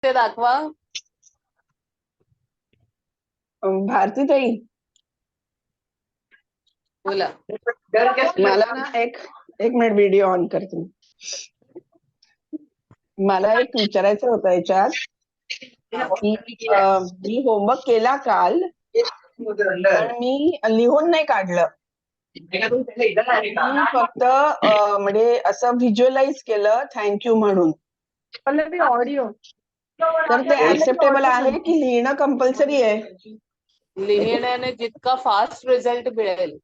ते दाखवा. भारती ताई, बोला. मला ना एक मिनिट व्हिडिओ ऑन करते. मला एक विचारायचं होतं याच्यात की मी होमवर्क केला काल, पण मी लिहून नाही काढलं. मी फक्त म्हणजे असं व्हिज्युअलाइज केलं थँक्यू म्हणून. ऑडिओ तर ते ऍक्सेप्टेबल आहे की लिहिणं कंपल्सरी आहे? लिहिण्याने जितका फास्ट रिझल्ट मिळेल,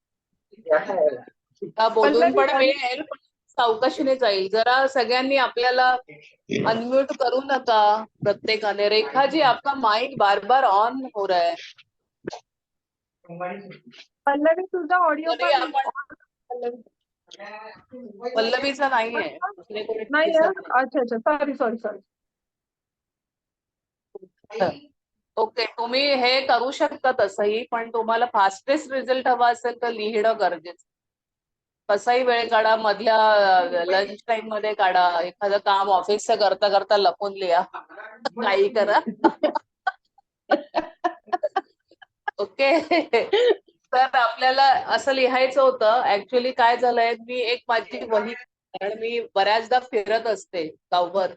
बोलून पण मिळेल, पण सावकाशीने जाईल. जरा सगळ्यांनी आपल्याला अनम्यूट करू नका प्रत्येकाने. रेखा जी, आपका माइक बार बार ऑन हो रहा है. पल्लवी तुझा ऑडिओ तरी पण आपण पल्लवीचा नाहीये, दुसरे कोणी नाही दिसत अच्छा अच्छा सॉरी सॉरी सॉरी. नाही. ओके, तुम्ही हे करू शकता तसंही, पण तुम्हाला फास्टेस्ट रिझल्ट हवा असेल तर लिहिणं गरजेचं. कसाही वेळ काढा, मधल्या लंच टाइम मध्ये काढा, एखादं काम ऑफिसचं करता करता लपून लिहा, काही करा. ओके. तर आपल्याला असं लिहायचं होतं. ऍक्च्युली काय झालंय, मी एक माझी वही, कारण मी बऱ्याचदा फिरत असते गावभर,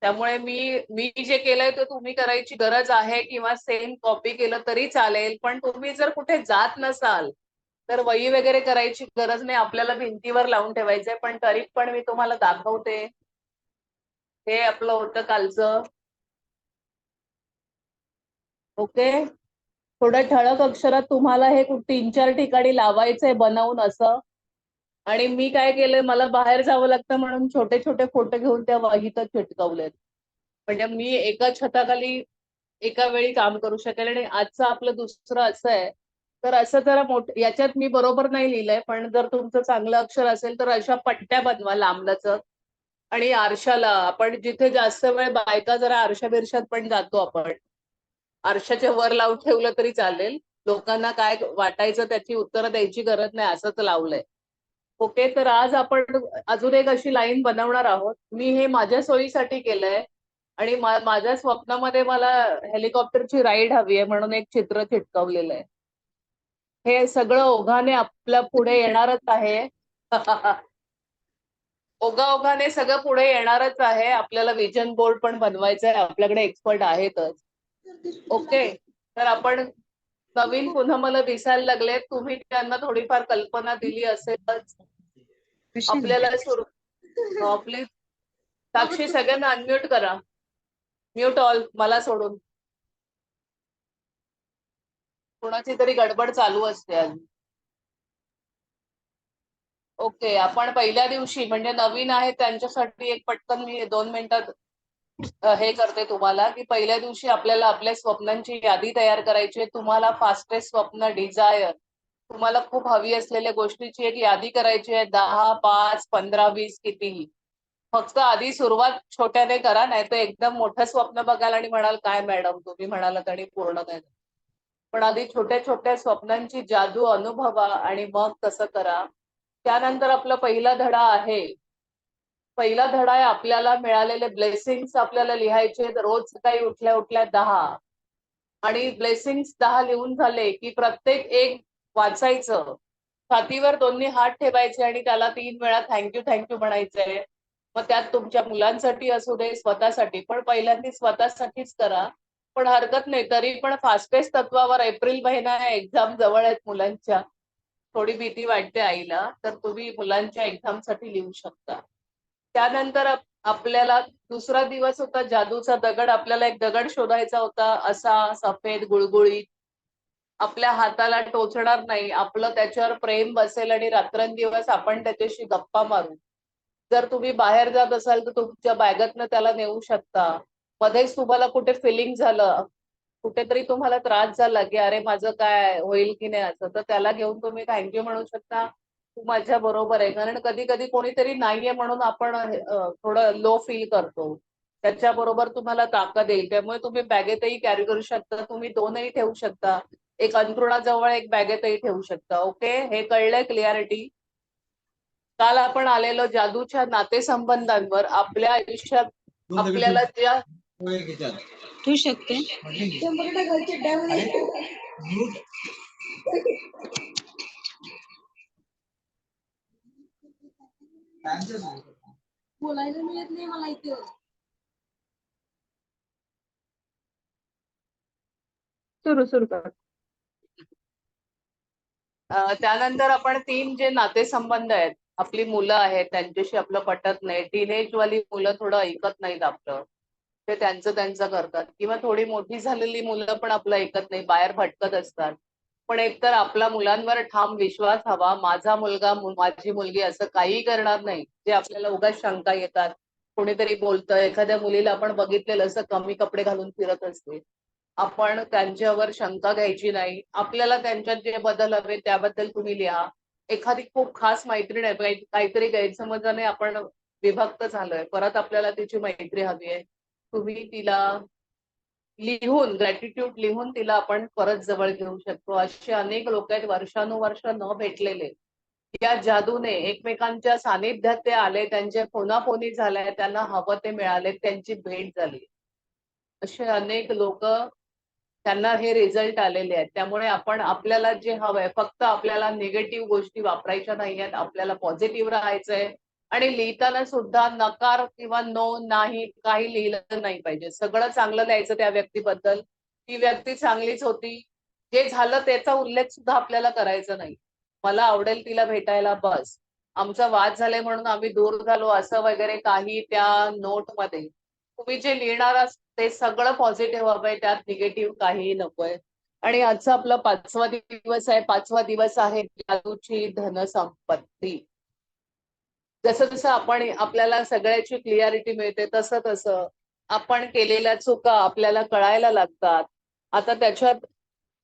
त्यामुळे मी जे केलंय ते तुम्ही करायची गरज आहे, किंवा सेम कॉपी केलं तरी चालेल. पण तुम्ही जर कुठे जात नसाल तर वही वगैरे करायची गरज नाही, आपल्याला भिंतीवर लावून ठेवायचंय. पण तरी पण मी तुम्हाला दाखवते. हे आपलं होतं कालचं. ओके, थोड्या ठळक अक्षरात तुम्हाला हे 3-4 ठिकाणी लावायचंय बनवून असं. आणि मी काय केलंय, मला बाहेर जावं लागतं म्हणून छोटे छोटे फोटो घेऊन त्या वहीतच चिटकवलेत. म्हणजे मी एका छताखाली एका वेळी काम करू शकेल. आणि आजचं आपलं दुसरं असं आहे, तर असं जरा याच्यात मी बरोबर नाही लिहिलंय, पण जर तुमचं चांगलं अक्षर असेल तर अशा पट्ट्या बनवा लांबलचक. आणि आरशाला, आपण जिथे जास्त वेळ बायका जरा आरशा बिरशात पण जातो, आपण आरशाच्या वर लावून ठेवलं तरी चालेल. लोकांना काय वाटायचं त्याची उत्तरं द्यायची गरज नाही, असंच लावलंय. ओके, तर आज आपण अजून एक अशी लाईन बनवणार आहोत. मी हे माझ्या सोयीसाठी केलंय, आणि माझ्या स्वप्नामध्ये मला हेलिकॉप्टरची राईड हवी आहे म्हणून एक चित्र चिटकवलेलं आहे. हे सगळं ओघाने आपल्या पुढे येणारच आहे. ओघाने सगळं पुढे येणारच आहे. आपल्याला विजन बोर्ड पण बनवायचं आहे, आपल्याकडे एक्सपर्ट आहेतच. ओके, तर आपण नवीन पुन्हा मला दिसायला लागले, तुम्ही त्यांना थोडीफार कल्पना दिली असेलच. आपल्याला सुरू प्लीज साक्षी, सगळ्यांना अनम्यूट करा. म्यूट ऑल, मला सोडून. कोणाची तरी गडबड चालू असते आज. ओके, आपण पहिल्या दिवशी, म्हणजे नवीन आहे त्यांच्यासाठी एक पटकन मी 2 मिनिटात हे करते तुम्हाला, की पहिल्या दिवशी आपल्याला आपल्या स्वप्नांची यादी तयार करायची आहे. तुम्हाला फास्टेस्ट स्वप्न, डिझायर, तुम्हाला खूप हवी असलेल्या गोष्टीची एक यादी करायची आहे. 10, 5, 15, 20 कितीही. फक्त आधी सुरुवात छोट्याने करा, नाही तर एकदम मोठं स्वप्न बघाल आणि म्हणाल काय मॅडम तुम्ही म्हणालात आणि पूर्ण नाही. पण आधी छोट्या छोट्या स्वप्नांची जादू अनुभवा आणि मग तसं करा. त्यानंतर आपला पहिला धडा आहे. पहिला धडा आहे आपल्याला मिळालेले ब्लेसिंग्स आपल्याला लिहायचे. रोज सकाळी उठल्या उठल्या 10, आणि ब्लेसिंग्स 10 लिहून झाले की प्रत्येक एक वाचायचं. छातीवर दोन्ही हात ठेवायचे आणि त्याला 3 वेळा थँक्यू थँक्यू म्हणायचंय. मग त्यात तुमच्या मुलांसाठी असू दे, स्वतःसाठी, पण पहिल्यांदा स्वतःसाठीच करा. पण हरकत नाही, तरी पण फास्टेस्ट तत्वावर एप्रिल महिना आहे, एक्झाम जवळ आहेत मुलांच्या, थोडी भीती वाटते आईला, तर तुम्ही मुलांच्या एक्झामसाठी लिहू शकता. त्यानंतर आपल्याला दुसरा दिवस होता जादूचा दगड. आपल्याला एक दगड शोधायचा होता, असा सफेद गुळगुळीत, आपल्या हाताला टोचणार नाही, आपलं त्याच्यावर प्रेम बसेल आणि रात्रंदिवस आपण त्याच्याशी गप्पा मारू. जर तुम्ही बाहेर जात असाल तर तुमच्या बॅगेतनं त्याला नेऊ शकता. मध्येच तुम्हाला कुठे फिलिंग झालं, कुठेतरी तुम्हाला त्रास झाला की अरे माझं काय होईल की नाही असं, तर त्याला घेऊन तुम्ही थँक्यू म्हणू शकता, तू माझ्या बरोबर आहे. कारण कधी कधी कोणीतरी नाहीये म्हणून आपण थोडं लो फील करतो, त्याच्याबरोबर तुम्हाला ताकद येईल. त्यामुळे तुम्ही बॅगेतही कॅरी करू शकता, तुम्ही 2ही ठेवू शकता, एक अंथरुणाजवळ एक बॅगेतही ठेवू शकता. ओके, हे कळलंय? क्लिअरिटी? काल आपण आलेलो जादूच्या नातेसंबंधांवर. आपल्या आयुष्यात आपल्याला ज्या ठेवू शकते. बोलायला मिळत नाही मला इथे. सुरू कर. त्यानंतर आपण 3 जे नातेसंबंध आहेत, आपली मुलं आहेत त्यांच्याशी आपलं पटत नाही, टीनेज वाली मुलं थोडं ऐकत नाहीत आपलं, ते त्यांचं करतात, किंवा थोडी मोठी झालेली मुलं पण आपलं ऐकत नाही, बाहेर भटकत असतात. पण एकतर आपला मुलांवर ठाम विश्वास हवा, माझा मुलगा माझी मुलगी असं काही करणार नाही जे आपल्याला उगाच शंका येतात. कोणीतरी बोलतं, एखाद्या मुलीला आपण बघितलेलं असं कमी कपडे घालून फिरत असते, आपण त्यांच्यावर शंका घ्यायची नाही. आपल्याला त्यांच्यात जे बदल हवे त्याबद्दल तुम्ही लिहा. एखादी खूप खास मैत्रीण आहे, काहीतरी गैरसमजाने आपण विभक्त झालोय, परत आपल्याला तिची मैत्री हवी आहे, तुम्ही तिला लिहून, ग्रॅटिट्यूड लिहून तिला आपण परत जवळ घेऊ शकतो. असे अनेक लोक आहेत वर्षानुवर्ष न भेटलेले, या जादूने एकमेकांच्या सानिध्यात ते आले, त्यांच्या फोनाफोनी झाल्या, त्यांना हवं ते मिळाले, त्यांची भेट झाली. असे अनेक लोक, त्यांना हे रिझल्ट आलेले आहेत. त्यामुळे आपण आपल्याला जे हवंय, फक्त आपल्याला निगेटिव्ह गोष्टी वापरायच्या नाहीयेत, आपल्याला पॉझिटिव्ह राहायचंय. आणि लिहिताना सुद्धा नकार किंवा नो, नाही, काही लिहिलं नाही पाहिजे. सगळं चांगलं द्यायचं त्या व्यक्तीबद्दल. ती व्यक्ती चांगलीच होती, जे झालं त्याचा उल्लेख सुद्धा आपल्याला करायचा नाही. मला आवडेल तिला भेटायला, बस. आमचा वाद झाले म्हणून आम्ही दूर झालो असं वगैरे काही त्या नोटमध्ये तुम्ही जे लिहिणार ते सगळं पॉझिटिव्ह हवंय, त्यात निगेटिव्ह काहीही नकोय. आणि आजचा आपला 5वा दिवस आहे. 5वा दिवस आहे जादूची धनसंपत्ती. जसं जसं आपण, आपल्याला सगळ्याची क्लिअरिटी मिळते, तसं तसं आपण केलेल्या चुका आपल्याला कळायला लागतात. आता त्याच्यात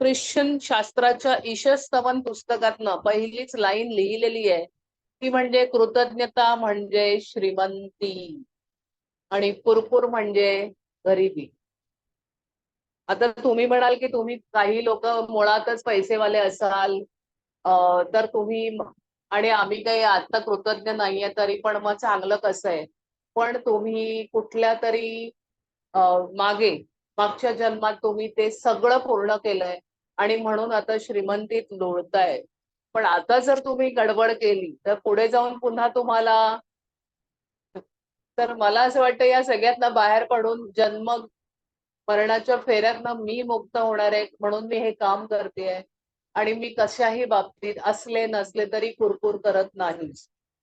ख्रिश्चन शास्त्राच्या ईशस्तवन पुस्तकातनं पहिलीच लाईन लिहिलेली आहे, ती म्हणजे कृतज्ञता म्हणजे श्रीमंती आणि कुरकुर म्हणजे गरिबी. आता तुम्ही म्हणाल की तुम्ही काही लोक मुळातच पैसेवाले असाल, तर तुम्ही, आणि आम्ही काही आता कृतज्ञ नाहीये तरी पण मग चांगलं कसं आहे. पण तुम्ही कुठल्या तरी मागच्या जन्मात तुम्ही ते सगळं पूर्ण केलंय आणि म्हणून आता श्रीमंतीत लोळताय. पण आता जर तुम्ही गडबड केली तर पुढे जाऊन पुन्हा तुम्हाला, तर मला असं वाटतं या सगळ्यातनं बाहेर पडून जन्म मरणाच्या फेऱ्यातनं मी मुक्त होणार आहे, म्हणून मी हे काम करतेय. आणि मी कशाही बाबतीत असले नसले तरी कुरकुर करत नाही.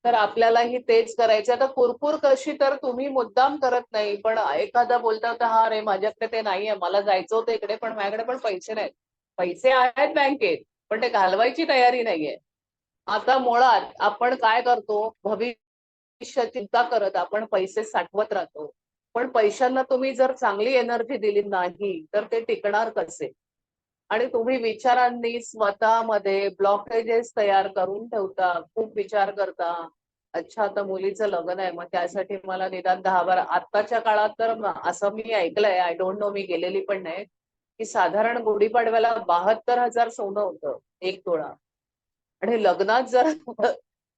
तर आपल्यालाही तेच करायचं. तर कुरकुर कशी, तर तुम्ही मुद्दाम करत नाही, पण एखादा बोलता होता, हा रे माझ्याकडे ते नाहीये, मला जायचं होतं इकडे पण माझ्याकडे पण पैसे नाहीत. पैसे आहेत बँकेत, पण ते घालवायची तयारी नाहीये. आता मुळात आपण काय करतो, भविष्य चिंता करत आपण पैसे साठवत राहतो. पण पैशांना तुम्ही जर चांगली एनर्जी दिली नाही तर ते टिकणार कसे. आणि तुम्ही विचारांनी स्वतःमध्ये ब्लॉकेजेस तयार करून ठेवता, खूप विचार करता. अच्छा, आता मुलीचं लग्न आहे, मग त्यासाठी मला निदान 10-12, आत्ताच्या काळात तर असं मी ऐकलंय, आय डोंट नो, मी गेलेली पण नाही, की साधारण गुढीपाडव्याला 72,000 सोनं होतं 1 तोळा. आणि लग्नात जर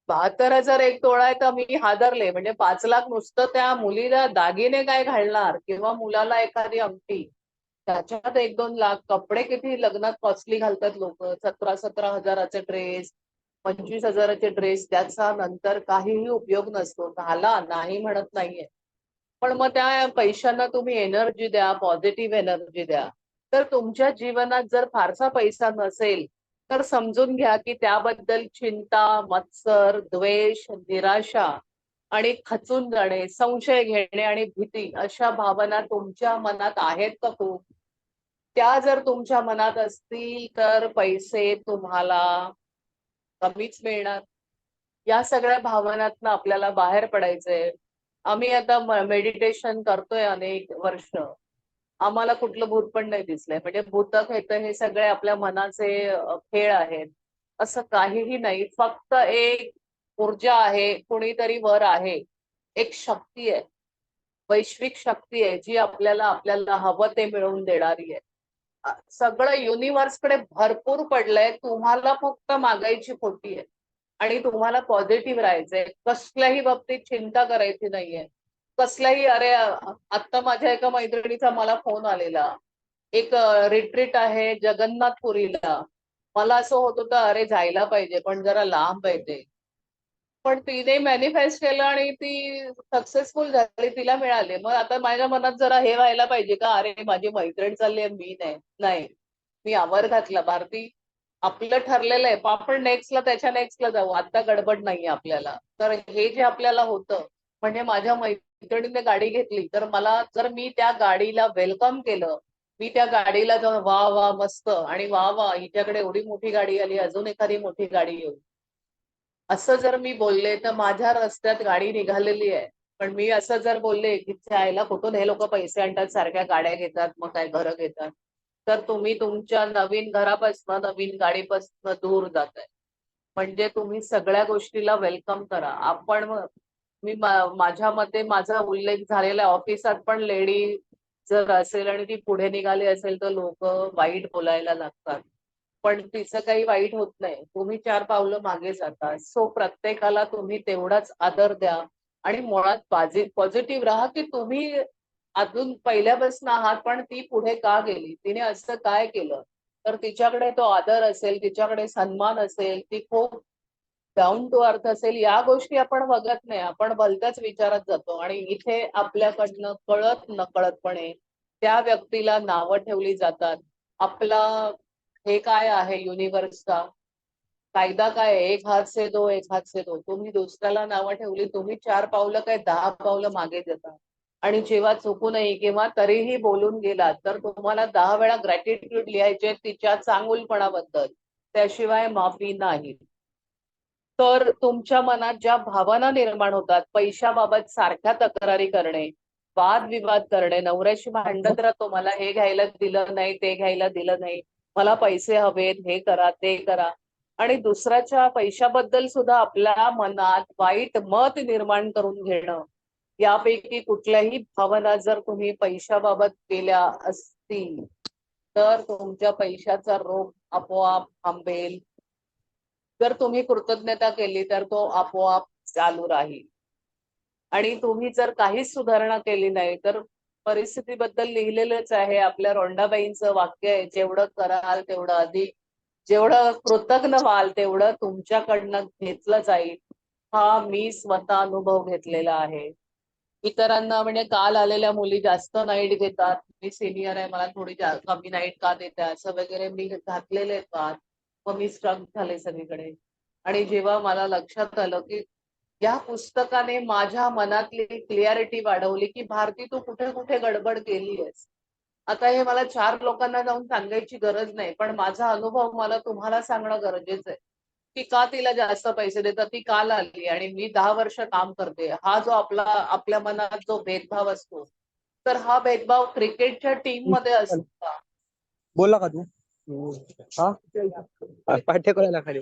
72,000 1 तोळा आहे तर मी हादरले. म्हणजे 5 लाख नुसतं त्या मुलीला दागिने काय घालणार किंवा मुलाला एखादी अंगठी, त्याच्यात 1-2 लाख. कपडे किती लग्नात कॉस्टली घालतात लोक, 17-17 हजाराचे ड्रेस, 25,000चे ड्रेस, त्याचा नंतर काहीही उपयोग नसतो. घाला, नाही म्हणत नाहीये, पण मग त्या पैशांना तुम्ही एनर्जी द्या, पॉझिटिव्ह एनर्जी द्या. तर तुमच्या जीवनात जर फारसा पैसा नसेल तर समजून घ्या की त्याबद्दल चिंता, मत्सर, द्वेष, निराशा आणि खचून जाणे, संशय घेणे आणि भीती, अशा भावना तुमच्या मनात आहेत का खूप? त्या जर तुमच्या मनात असतील तर पैसे तुम्हाला कमीच मिळणार. या सगळ्या भावनांतनं आपल्याला बाहेर पडायचंय. आम्ही आता मेडिटेशन करतोय अनेक वर्ष, आम्हाला कुठलं भूत पण नाही दिसलंय. म्हणजे भूत खेळ हे सगळे आपल्या मनाचे खेळ आहेत, असं काहीही नाही. फक्त एक ऊर्जा आहे, कुणीतरी वर आहे, एक शक्ती आहे, वैश्विक शक्ती आहे, जी आपल्याला आपल्याला हवं ते मिळवून देणारी आहे. सगळं युनिव्हर्सकडे भरपूर पडलंय, तुम्हाला फक्त मागायची खोटी आहे. आणि तुम्हाला पॉझिटिव्ह राहायचंय, कसल्याही बाबतीत चिंता करायची नाहीये. कसलाही अरे आत्ता माझ्या एका मैत्रिणीचा मला फोन आलेला, एक रिट्रीट आहे जगन्नाथपुरीला. मला असं होत होतं अरे जायला पाहिजे पण जरा लांब आहे ते. पण तिने मॅनिफेस्ट केलं आणि ती सक्सेसफुल झाली, तिला मिळाले. मग आता माझ्या मनात जरा हे व्हायला पाहिजे का अरे माझी मैत्रीण चालली आहे मी नाही. नाही, मी आवर घातला भारती. आपलं ठरलेलं आहे, आपण नेक्स्टला त्याच्या नेक्स्टला जाऊ, आता गडबड नाहीये आपल्याला. तर हे जे आपल्याला होतं, म्हणजे माझ्या मैत्रिणीने गाडी घेतली तर मला जर मी त्या गाडीला वेलकम केलं, मी त्या गाडीला जाऊन वा वा मस्त आणि वा वा हिच्याकडे एवढी मोठी गाडी आली, अजून एखादी मोठी गाडी येऊ, असं जर मी बोलले तर माझ्या रस्त्यात गाडी निघालेली आहे. पण मी असं जर बोलले की आईला कुठून हे लोक पैसे आणतात, सारख्या गाड्या घेतात, मग काय घरं घेतात, तर तुम्ही तुमच्या नवीन घरापासून नवीन गाडीपासून दूर जाताय. म्हणजे तुम्ही सगळ्या गोष्टीला वेलकम करा. माझ्या मते माझा उल्लेख झालेला ऑफिसात पण लेडी जर असेल आणि ती पुढे निघाली असेल तर लोक वाईट बोलायला लागतात. पण तिचं काही वाईट होत नाही, तुम्ही 4 पावलं मागे जाता. सो प्रत्येकाला तुम्ही तेवढाच आदर द्या आणि मुळात पॉझिटिव्ह राहा की तुम्ही अजून पहिल्यापासून आहात, पण ती पुढे का गेली, तिने असं काय केलं, तर तिच्याकडे तो आदर असेल, तिच्याकडे सन्मान असेल, ती खूप डाऊन टू अर्थ असेल. या गोष्टी आपण बघत नाही, आपण भलत्याच विचारात जातो आणि इथे आपल्याकडनं कळत नकळतपणे त्या व्यक्तीला नावं ठेवली जातात. आपला हे काय आहे युनिव्हर्सचा कायदा काय आहे, एक हात से दो एक हात से दो. तुम्ही दुसऱ्याला नावं ठेवली, तुम्ही 4 पावलं काय 10 पावलं मागे जाता. आणि जेव्हा चुकूनही किंवा तरीही बोलून गेलात तर तुम्हाला 10 वेळा ग्रॅटिट्यूड लिहायचे तिच्या चांगुलपणाबद्दल, त्याशिवाय माफी नाही. तर तुमच्या मनात ज्या भावना निर्माण होतात, पैशाबाबत सारख्या तक्रारी करणे, वादविवाद करणे, नवऱ्याशी भांडत राहतो, मला हे घ्यायला दिलं नाही, ते घ्यायला दिलं नाही, मला पैसे हवेत, हे करा, ते करा. आणि दुसऱ्याच्या पैशाबद्दल सुद्धा आपल्या मनात वाईट मत निर्माण करून घेणं, यापैकी कुठल्याही भावना जर तुम्ही पैशाबाबत केल्या असतील तर तुमच्या पैशाचा रोग आपोआप थांबेल. जर तुम्ही कृतज्ञता केली तर तो आपोआप चालू राहील. आणि तुम्ही जर काहीच सुधारणा केली नाही तर परिस्थितीबद्दल लिहिलेलंच आहे, आपल्या रोंडाबाईंचं वाक्य आहे, जेवढं कराल तेवढं अधिक, जेवढं कृतज्ञ व्हाल तेवढं तुमच्याकडनं घेतलं जाईल. हा मी स्वतः अनुभव घेतलेला आहे. इतरांना म्हणजे काल आलेल्या मुली जास्त नाईट घेतात, मी सिनियर आहे मला थोडी कमी नाईट का देते असं वगैरे मी घातलेले का, मग मी स्ट्रक झाले सगळीकडे. आणि जेव्हा मला लक्षात आलं की या पुस्तकाने माझ्या मनातली क्लिअरिटी वाढवली की भारती तू कुठे कुठे गडबड केलीयस. आता हे मला 4 लोकांना जाऊन सांगायची गरज नाही, पण माझा अनुभव मला तुम्हाला सांगणं गरजेचं आहे की का तिला जास्त पैसे देतात, ती काल आली आणि मी 10 वर्ष काम करते. हा जो आपल्या मनात जो भेदभाव असतो, तर हा भेदभाव क्रिकेटच्या टीम मध्ये असतो का? बोलला का तू? हा पाठ्य करायला खाली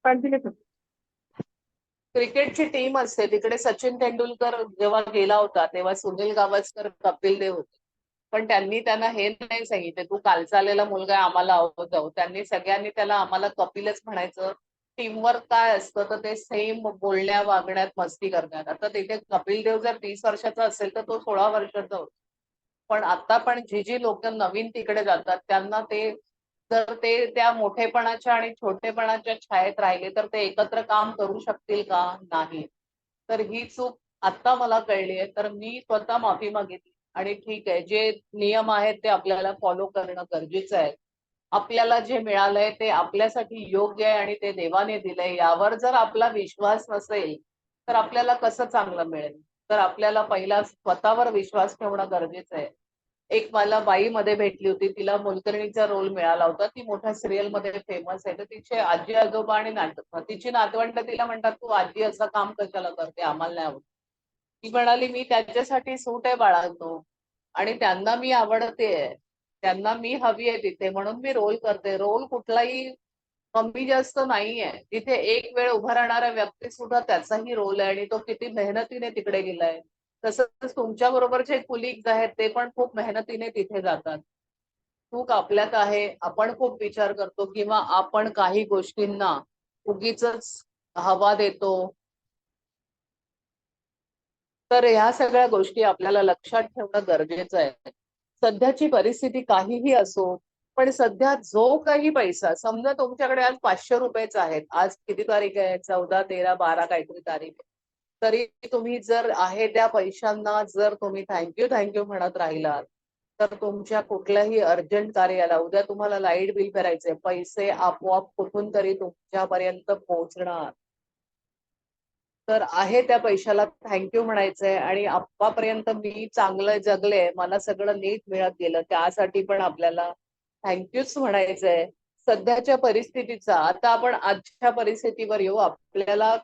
कंटिन्यू कर. क्रिकेटची टीम असते तिकडे. सचिन तेंडुलकर जेव्हा गेला होता तेव्हा सुनील गावस्कर, कपिल देव होते. पण त्यांनी त्यांना हे नाही सांगितले तू कालचा आलेला मुलगा आहे, आम्हाला आवडत जाऊ. त्यांनी सगळ्यांनी त्याला आम्हाला कपिलच म्हणायचं. टीमवर्क काय असतं तर ते सेम बोलण्या वागण्यात मस्ती करण्यात. आता तिथे कपिल देव जर 30 वर्षाचा असेल तर तो 16 वर्षाचा होता. पण आता पण जी लोक नवीन तिकडे जातात त्यांना ते जर ते त्या मोठेपणाच्या आणि छोटेपणाच्या छायेत राहिले तर ते एकत्र काम करू शकतील का? नाही. तर ही चूक आता मला कळली आहे, तर मी स्वतः माफी मागितली. आणि ठीक आहे, जे नियम आहेत ते आपल्याला फॉलो करणं गरजेचं आहे. आपल्याला जे मिळालंय ते आपल्यासाठी योग्य आहे आणि ते देवाने दिलंय, यावर जर आपला विश्वास नसेल तर आपल्याला कसं चांगलं मिळेल. तर आपल्याला पहिला स्वतःवर विश्वास ठेवणं गरजेचं आहे. एक मला बाई मध्ये भेटली होती, तिला मोलकरणीचा रोल मिळाला होता, ती मोठ्या सिरियल मध्ये फेमस आहे. तर तिचे आजी आजोबा आणि तिची नातवंड तिला म्हणतात तू आजी असं काम कशाला करते, आम्हाला नाही आवडत. ती म्हणाली मी त्याच्यासाठी सूट आहे बाळांनो आणि त्यांना मी आवडते, त्यांना मी हवी आहे तिथे म्हणून मी रोल करते. रोल कुठलाही कमी जास्त नाहीये. तिथे एक वेळ उभा राहणारा व्यक्ती सुद्धा त्याचाही रोल आहे आणि तो किती मेहनतीने तिकडे गेलाय. तसंच तुमच्या बरोबर जे कुलिग्स आहेत ते पण खूप मेहनतीने तिथे जातात. चूक आपल्यात आहे, आपण खूप विचार करतो किंवा आपण काही गोष्टींना उगीच हवा देतो. तर ह्या सगळ्या गोष्टी आपल्याला लक्षात ठेवणं गरजेचं आहे. सध्याची परिस्थिती काहीही असो, पण सध्या जो काही पैसा, समजा तुमच्याकडे आज 500 रुपयेच आहेत. आज किती तारीख आहे? 14, 13, 12 काहीतरी तारीख आहे. तरी तुम्ही जर आहे त्या पैशांना जर तुम्ही थँक्यू म्हणत राहिलात, तर तुमच्या कुठल्याही अर्जंट कार्याला, उद्या तुम्हाला लाईट बिल भरायचंय, पैसे आपोआप कुठून तरी तुमच्यापर्यंत पोहोचणार. तर आहे त्या पैशाला थँक्यू म्हणायचंय आणि आत्तापर्यंत मी चांगलं जगले, मला सगळं नीट मिळत गेलं, त्यासाठी पण आपल्याला थँक्यूच म्हणायचंय. सध्याच्या परिस्थितीचा, आता आपण आजच्या परिस्थितीवर येऊ, आपल्याला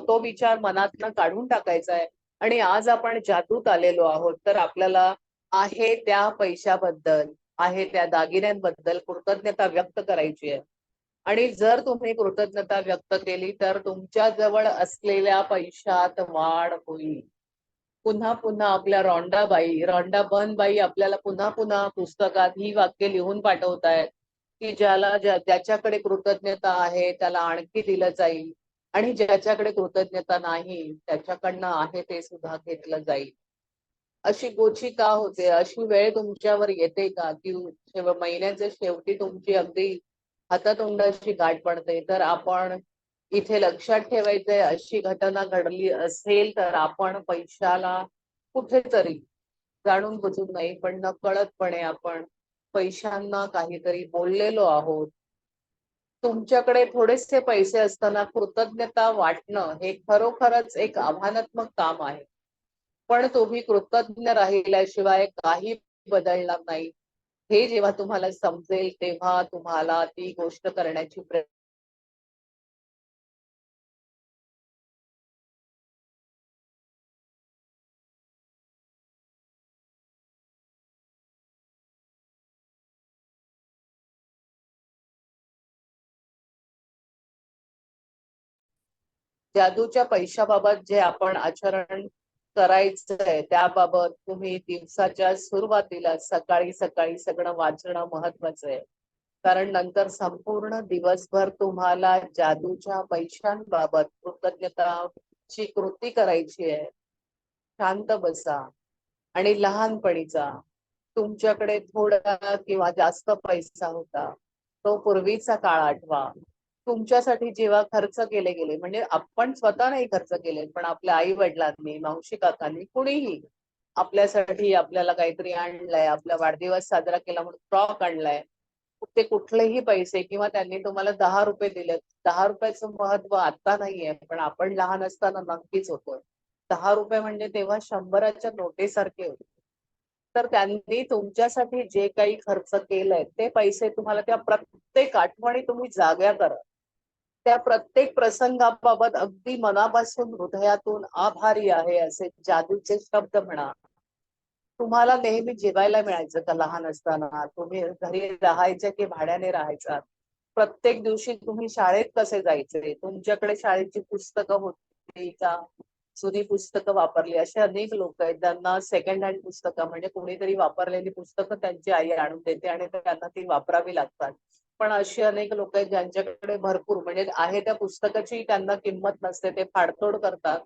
तो विचार मनातनं काढून टाकायचा आहे आणि आज आपण जादूत आलेलो आहोत. तर आपल्याला आहे त्या पैशाबद्दल, आहे त्या दागिन्यांबद्दल कृतज्ञता व्यक्त करायची आहे. आणि जर तुम्ही कृतज्ञता व्यक्त केली तर तुमच्या जवळ असलेल्या पैशात वाढ होईल. पुन्हा पुन्हा आपल्या रॉन्डाबनबाई आपल्याला पुन्हा पुन्हा पुस्तकात ही वाक्य लिहून पाठवतायत की ज्याच्याकडे कृतज्ञता आहे त्याला आणखी दिलं जाईल आणि ज्याच्याकडे कृतज्ञता नाही त्याच्याकडनं आहे ते सुद्धा घेतलं जाईल. अशी गोची का होते? अशी वेळ तुमच्यावर येते का की महिन्याच्या शेवटी तुमची अगदी हातातोंडाची गाठ पडते? तर आपण इथे लक्षात ठेवायचंय, अशी घटना घडली असेल तर आपण पैशाला कुठेतरी जाणून बुजून नाही पण नकळतपणे आपण पैशांना काहीतरी बोललेलो आहोत. तुमच्याकडे थोडेसे पैसे असताना कृतज्ञता वाटणं हे खरोखरच एक आव्हानात्मक काम आहे. पण तुम्ही कृतज्ञ राहिल्याशिवाय काही बदलणार नाही. हे जेव्हा तुम्हाला समजेल तेव्हा तुम्हाला ती गोष्ट करण्याची जादूच्या पैशाबाबत जे आपण आचरण करायचंय त्याबाबत तुम्ही दिवसाच्या सुरुवातीला सकाळी सकाळी सगळं वाचणं महत्वाचं आहे. कारण नंतर संपूर्ण दिवसभर तुम्हाला जादूच्या पैशांबाबत कृतज्ञताची कृती करायची आहे. शांत बसा आणि लहानपणीचा तुमच्याकडे थोडा किंवा जास्त पैसा होता तो पूर्वीचा काळ आठवा. तुमच्यासाठी जेव्हा खर्च केले गेले, म्हणजे आपण स्वतः नाही खर्च केले पण आपल्या आई वडिलांनी, मावशी काकांनी, कुणीही आपल्यासाठी आपल्याला काहीतरी आणलंय, आपला वाढदिवस साजरा केला म्हणून फ्रॉक आणलाय, ते कुठलेही पैसे किंवा त्यांनी तुम्हाला 10 रुपये दिले. 10 रुपयाचं महत्व आता नाहीये पण आपण लहान असताना नक्कीच होतं. 10 रुपये म्हणजे तेव्हा 100च्या नोटेसारखे होते. तर त्यांनी तुमच्यासाठी जे काही खर्च केलंय ते पैसे तुम्हाला त्या प्रत्येक आठवणी तुम्ही जाग्या करा. त्या प्रत्येक प्रसंगाबाबत अगदी मनापासून हृदयातून आभारी आहे असे जादूचे शब्द म्हणा. तुम्हाला नेहमी जेवायला मिळायचं का लहान असताना? तुम्ही घरी राहायचे की भाड्याने राहायचा? प्रत्येक दिवशी तुम्ही शाळेत कसे जायचे? तुमच्याकडे शाळेची पुस्तकं होती का? जुनी पुस्तकं वापरली? असे अनेक लोक आहेत ज्यांना सेकंड हँड पुस्तकं, म्हणजे कोणीतरी वापरलेली पुस्तकं त्यांची आई आणून देते आणि त्यांना ती वापरावी लागतात. पण अशी अनेक लोक आहेत ज्यांच्याकडे भरपूर, म्हणजे आहे त्या पुस्तकाची त्यांना किंमत नसते, ते फाडतोड करतात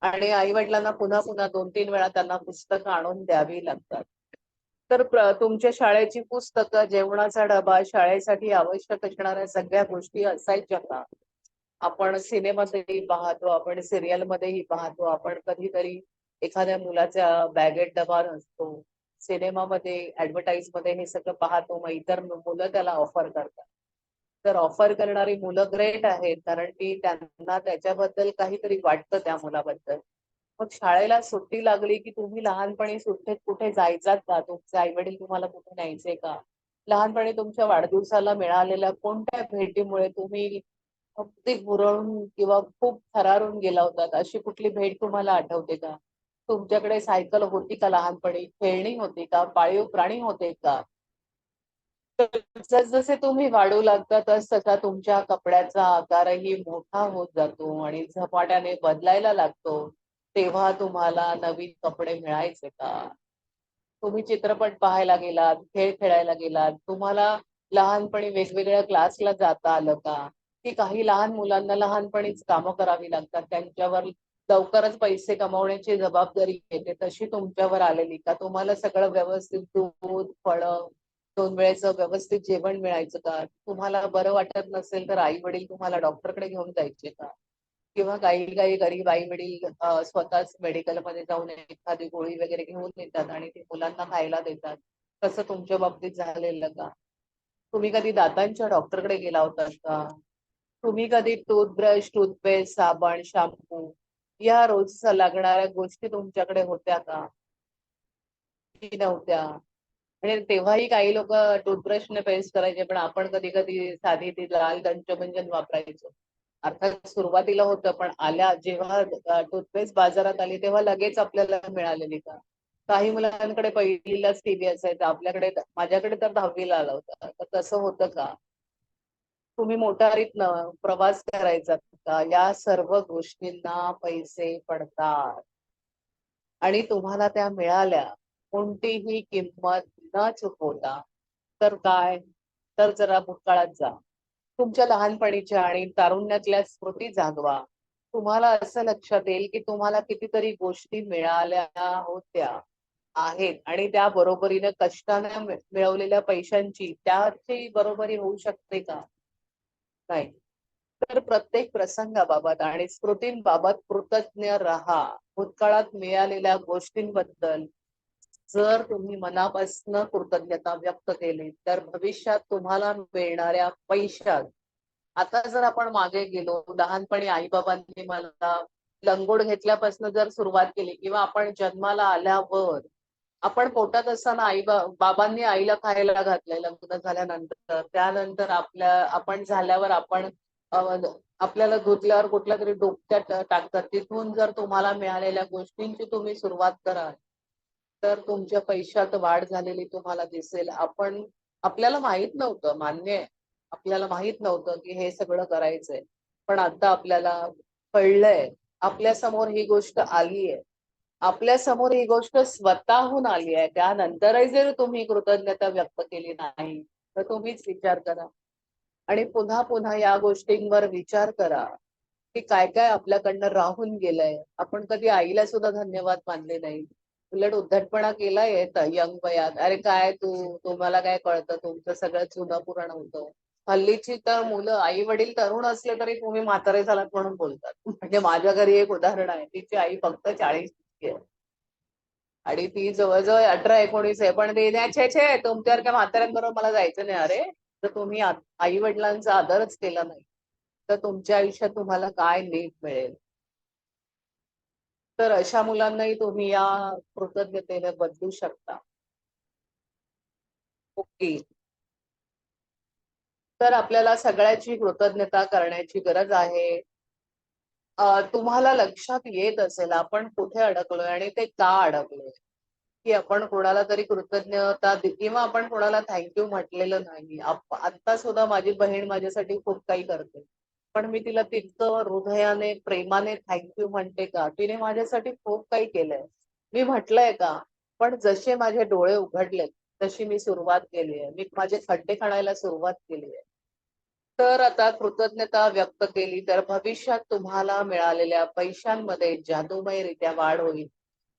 आणि आई वडिलांना पुन्हा पुन्हा 2-3 वेळा त्यांना पुस्तकं आणून द्यावी लागतात. तर तुमच्या शाळेची पुस्तकं, जेवणाचा डबा, शाळेसाठी आवश्यक असणाऱ्या सगळ्या गोष्टी असायच्या का? आपण सिनेमातही पाहतो, आपण सिरियल मध्येही पाहतो, आपण कधीतरी एखाद्या मुलाच्या बॅगेत डबा नसतो. सिनेमामध्ये, ऍडव्हर्टाईज मध्ये हे सगळं पाहतो, मग इतर मुलं त्याला ऑफर करतात. तर ऑफर करणारी मुलं ग्रेट आहेत कारण की त्यांना त्याच्याबद्दल काहीतरी वाटतं त्या मुलाबद्दल. मग शाळेला सुट्टी लागली की तुम्ही लहानपणी सुट्टीत कुठे जायचात का? तुमचे आई वडील तुम्हाला कुठे न्यायचे का? लहानपणी तुमच्या वाढदिवसाला मिळालेल्या कोणत्या भेटीमुळे तुम्ही अगदी हुरळून किंवा खूप थरारून गेला होतात? अशी कुठली भेट तुम्हाला आठवते का? तुमच्याकडे सायकल होती का लहानपणी? खेळणी होती का? पाळीव प्राणी होते का? तर जसजसे तुम्ही वाढू लागता तसा तुमच्या कपड्याचा आकारही मोठा होत जातो आणि झपाट्याने बदलायला लागतो. तेव्हा तुम्हाला नवीन कपडे मिळायचे का? तुम्ही चित्रपट पाहायला गेलात, खेळ खेळायला गेलात, तुम्हाला लहानपणी वेगवेगळ्या क्लासला जाता आलं का? की काही लहान मुलांना लहानपणीच कामं करावी लागतात, त्यांच्यावर लवकरच पैसे कमवण्याची जबाबदारी येते, तशी तुमच्यावर आलेली का? तुम्हाला सगळं व्यवस्थित दूध, फळं, 2 वेळेचं व्यवस्थित जेवण मिळायचं का? तुम्हाला बरं वाटत नसेल तर आई-वडील तुम्हाला डॉक्टरकडे घेऊन जायचे का? किंवा काही काही गरीब आई वडील स्वतःच मेडिकलमध्ये जाऊन एखादी गोळी वगैरे घेऊन येतात आणि ते मुलांना खायला देतात. तसं तुमच्या बाबतीत झालेलं का? तुम्ही कधी दातांच्या डॉक्टरकडे गेला होतात का? तुम्ही कधी टूथब्रश, टूथपेस्ट, साबण, शॅम्पू या रोज लागणाऱ्या गोष्टी तुमच्याकडे होत्या का? की नव्हत्या? म्हणजे तेव्हाही काही लोक टूथब्रशने पेस्ट करायचे, पण आपण कधी कधी साधी ती लाल दंतमंजन वापरायचो. अर्थात सुरुवातीला होतं, पण जेव्हा टूथपेस्ट बाजारात आली तेव्हा लगेच आपल्याला मिळालेली का? काही मुलांकडे पहिलीलाच टीबी असायचा, माझ्याकडे तर 10वीला आला होता. तर तसं होतं का? तुम्ही मोटारीतनं प्रवास करायचा का? या सर्व गोष्टींना पैसे पडतात आणि तुम्हाला त्या मिळाल्या कोणतीही किंमत न चुकवता. तर काय? तर जरा भूतकाळात जा. तुमच्या लहानपणीच्या आणि तारुण्यातल्या स्मृती जागवा. तुम्हाला असं लक्षात येईल की तुम्हाला कितीतरी गोष्टी मिळाल्या होत्या, आहेत आणि त्या बरोबरीने कष्टाने मिळवलेल्या पैशांची त्याची बरोबरी होऊ शकते का? नाही. तर प्रत्येक प्रसंगाबाबत आणि स्मृतींबाबत कृतज्ञ राहा. भूतकाळात मिळालेल्या गोष्टींबद्दल जर तुम्ही मनापासून कृतज्ञता व्यक्त केली तर भविष्यात तुम्हाला मिळणाऱ्या पैशात, आता जर आपण मागे गेलो, लहानपणी आई-बाबांनी मला लंगोट घेतल्यापासून जर सुरुवात केली किंवा आपण जन्माला आल्यावर आपण पोटात असताना बाबांनी आईला खायला घातलंय लग्न झाल्यानंतर, त्यानंतर आपण झाल्यावर अ, आपल्याला धुतल्यावर कुठल्या तरी डोक्यात टाकतात, तिथून जर तुम्हाला मिळालेल्या गोष्टींची तुम्ही सुरुवात कराल तर तुमच्या पैशात वाढ झालेली तुम्हाला दिसेल. आपल्याला माहित नव्हतं, मान्य आहे. आपल्याला माहित नव्हतं की हे सगळं करायचंय. पण आता आपल्याला कळलंय. आपल्या समोर ही गोष्ट आलीये. आपल्या समोर ही गोष्ट स्वतःहून आली आहे. त्यानंतरही जर तुम्ही कृतज्ञता व्यक्त केली नाही, तर तुम्हीच विचार करा. आणि पुन्हा पुन्हा या गोष्टींवर विचार करा की काय काय आपल्याकडनं राहून गेलंय. आपण कधी आईला सुद्धा धन्यवाद मानले नाही. उलट उद्धटपणा केलाय यंग वयात. अरे काय तुम्हाला काय कळतं, तुमचं सगळं जुनं पुराण होतं. हल्लीची तर मुलं आई वडील तरुण असले तरी तुम्ही म्हातारे झालात म्हणून बोलतात. म्हणजे माझ्या घरी एक उदाहरण आहे, तिची आई फक्त 40 आहे आणि ती जवळजवळ 18-19 आहे, पण ते छे छे तुमच्यासारख्या म्हाताऱ्यांबरोबर मला जायचं नाही. अरे तर तुम्ही आई वडिलांचा आदरच केला नाही तर तुमच्या आयुष्यात तुम्हाला काय नीट मिळेल? तर अशा मुलांनाही तुम्ही या कृतज्ञतेने बदलू शकता. ओके. तर आपल्याला सगळ्याची कृतज्ञता करण्याची गरज आहे. तुम्हाला लक्षात येत असेल आपण कुठे अडकलोय आणि ते का अडकलोय, की आपण कोणाला तरी किंवा आपण कोणाला थँक्यू म्हटलेलं नाही. आता सुद्धा माझी बहीण माझ्यासाठी खूप काही करते, पण मी तिला तितकं हृदयाने प्रेमाने थँक्यू म्हणते का? तिने माझ्यासाठी खूप काही केलंय. मी म्हटलंय का? पण जसे माझे डोळे उघडलेत तशी मी सुरुवात केली आहे. मी माझे खड्डे खणायला सुरुवात केली आहे. तर आता कृतज्ञता व्यक्त केली तर भविष्यात तुम्हाला मिळालेल्या पैशांमध्ये जादूमयरित्या वाढ होईल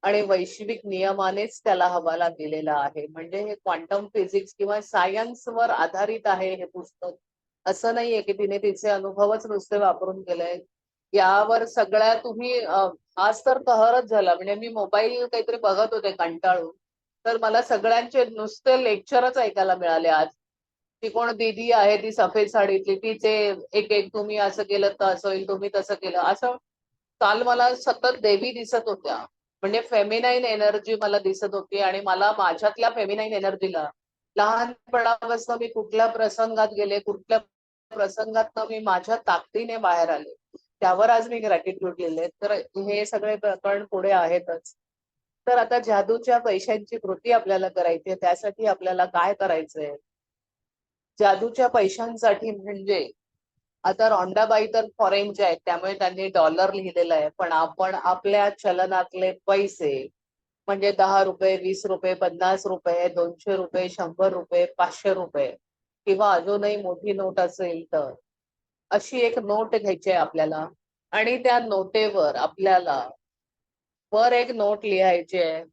आणि वैश्विक नियमानेच त्याला हवाला दिलेला आहे. म्हणजे हे क्वांटम फिजिक्स किंवा सायन्सवर आधारित आहे हे पुस्तक. असं नाहीये की तिने तिचे अनुभवच नुसते वापरून केलंय. यावर सगळ्या तुम्ही आज तर कहरच झाला. म्हणजे मी मोबाईल काहीतरी बघत होते कंटाळून, तर मला सगळ्यांचे नुसते लेक्चरच ऐकायला मिळाले आज. ती कोण दीदी आहे ती सफेद साडीतली, तिचे एक एक तुम्ही असं केलं तर असं होईल, तुम्ही तसं केलं असं. काल मला सतत देवी दिसत होत्या. म्हणजे फेमिनाईन एनर्जी मला दिसत होती आणि मला माझ्यातल्या फेमिनाईन एनर्जीला लहानपणापासून मी कुठल्या प्रसंगात गेले, कुठल्या प्रसंगात मी माझ्या ताकदीने बाहेर आले, त्यावर आज मी ग्रॅटिट्यूड लिहिले. तर हे सगळे प्रकरण पुढे आहेतच. तर आता जादूच्या पैशांची कृती आपल्याला करायची आहे, त्यासाठी आपल्याला काय करायचंय? जादूच्या पैशांसाठी म्हणजे आता रॉन्डाबाई तर फॉरेनच्या आहेत, त्यामुळे त्यांनी डॉलर लिहिलेलं आहे, पण आपण आपल्या चलनातले पैसे म्हणजे 10 रुपये, 20 रुपये, 50 रुपये, 200 रुपये, 100 रुपये, 500 रुपये किंवा अजूनही मोठी नोट असेल तर अशी एक नोट घ्यायची आहे आपल्याला आणि त्या नोटेवर आपल्याला वर एक नोट लिहायची आहे.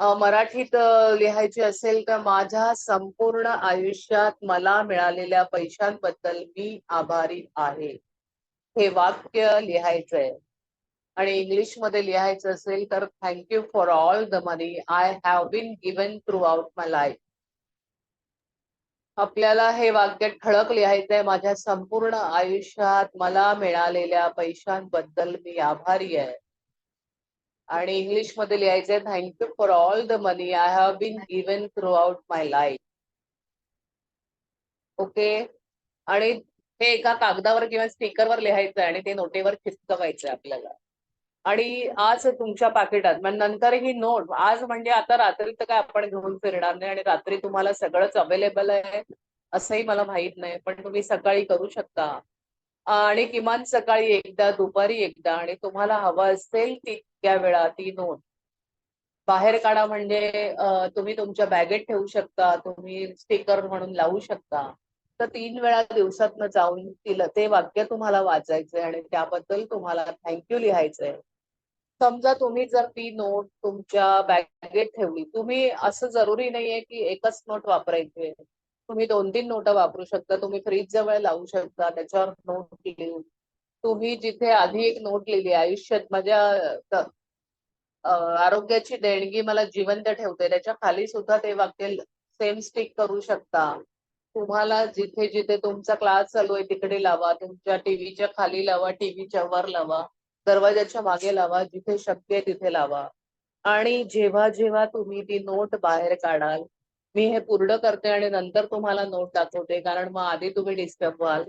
मराठीत लिहायची असेल तर माझ्या संपूर्ण आयुष्यात मला मिळालेल्या पैशांबद्दल मी आभारी आहे. हे वाक्य लिहायचंय. आणि इंग्लिश मध्ये लिहायचं असेल तर thank you for all the money I have been given throughout my life. आपल्याला हे वाक्य ठळक लिहायचंय. माझ्या संपूर्ण आयुष्यात मला मिळालेल्या पैशांबद्दल मी आभारी आहे. आणि इंग्लिश मध्ये लिहायचंय thank you for all the money I have been given throughout my life. Okay. आणि हे एका कागदावर किंवा स्टिकरवर लिहायचं आणि ते नोटेवर चिटकवायचं आपल्याला. आणि आज तुमच्या पाकिटात म्हणजे नंतर ही नोट आज म्हणजे आता रात्री तर काय आपण घेऊन फिरणार नाही आणि रात्री तुम्हाला सगळंच अवेलेबल आहे असंही मला माहित नाही, पण तुम्ही सकाळी करू शकता. आणि किमान सकाळी एकदा, दुपारी एकदा आणि तुम्हाला हवं असेल तितक्या वेळा ती नोट बाहेर काढा. म्हणजे तुम्ही तुमच्या बॅगेत ठेवू शकता, तुम्ही स्टिकर म्हणून लावू शकता. तर 3 वेळा दिवसातनं जाऊन ते वाक्य तुम्हाला वाचायचंय आणि त्याबद्दल तुम्हाला थँक्यू लिहायचंय. समजा तुम्ही जर ती नोट तुमच्या बॅगेत ठेवली, तुम्ही असं जरुरी नाहीये की एकच नोट वापरायची. तुम्ही 2-3 नोट वापरू शकता. तुम्ही फ्रीज जवळ लावू शकता, त्याच्यावर नोट लिहून. तुम्ही जिथे आधी एक नोट लिहिली आयुष्यात माझ्या आरोग्याची देणगी मला जिवंत ठेवते, त्याच्या खाली सुद्धा ते वाक्य सेम स्टिक करू शकता. तुम्हाला जिथे जिथे तुमचा क्लास चालू आहे तिकडे लावा, तुमच्या टीव्हीच्या खाली लावा, टीव्हीच्या वर लावा, दरवाजाच्या मागे लावा, जिथे शक्य आहे तिथे लावा. आणि जेव्हा जेव्हा तुम्ही ती नोट बाहेर काढाल, मी हे पूर्ण करते आणि नंतर तुम्हाला नोट दाखवते कारण मग आधी तुम्ही डिस्टर्ब व्हाल.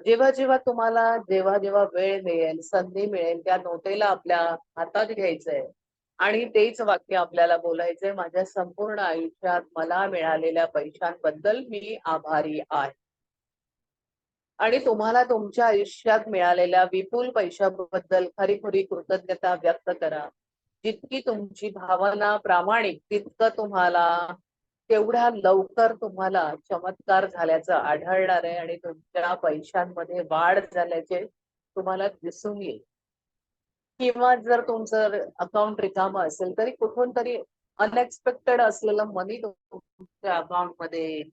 जेव्हा जेव्हा तुम्हाला जेव्हा जेव्हा वेळ मिळेल, संधी मिळेल, त्या नोटेला आपल्या हातात घ्यायचंय आणि तेच वाक्य आपल्याला बोलायचंय. माझ्या संपूर्ण आयुष्यात मला मिळालेल्या पैशांबद्दल मी आभारी आहे. आणि तुम्हाला तुमच्या आयुष्यात मिळालेल्या विपुल पैशाबद्दल खरी-खुरी कृतज्ञता व्यक्त करा. जितकी तुमची भावना प्रामाणिक तितकं तुम्हाला तेवढ्या लवकर तुम्हाला चमत्कार झाल्याचं आढळणार आहे आणि तुमच्या पैशांमध्ये वाढ झाल्याचे तुम्हाला दिसून येईल. किंवा जर तुमचं अकाउंट रिकामं असेल तरी कुठून तरी अनएक्सपेक्टेड असलेलं मनी तुमच्या अकाउंट मध्ये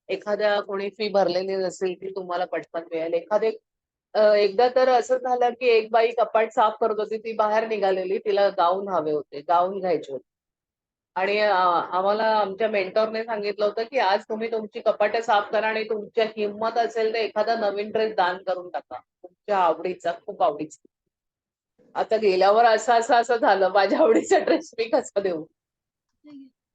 एखाद्या कोणी फी भरलेली नसेल ती तुम्हाला पटकन मिळेल. एकदा तर असं झालं की एक बाई कपाट साफ करत होती, ती बाहेर निघालेली, तिला गाऊन हवे होते, गाऊन घ्यायचे होते. आणि आम्हाला आमच्या मेंटॉरने सांगितलं होतं की आज तुम्ही तुमची कपाटं साफ करा आणि तुमच्या हिंमत असेल तर एखादा नवीन ड्रेस दान करून टाका, तुमच्या आवडीचा, खूप आवडीचा. आता गेल्यावर असं झालं, माझ्या आवडीचा ड्रेस मी कसा देऊ.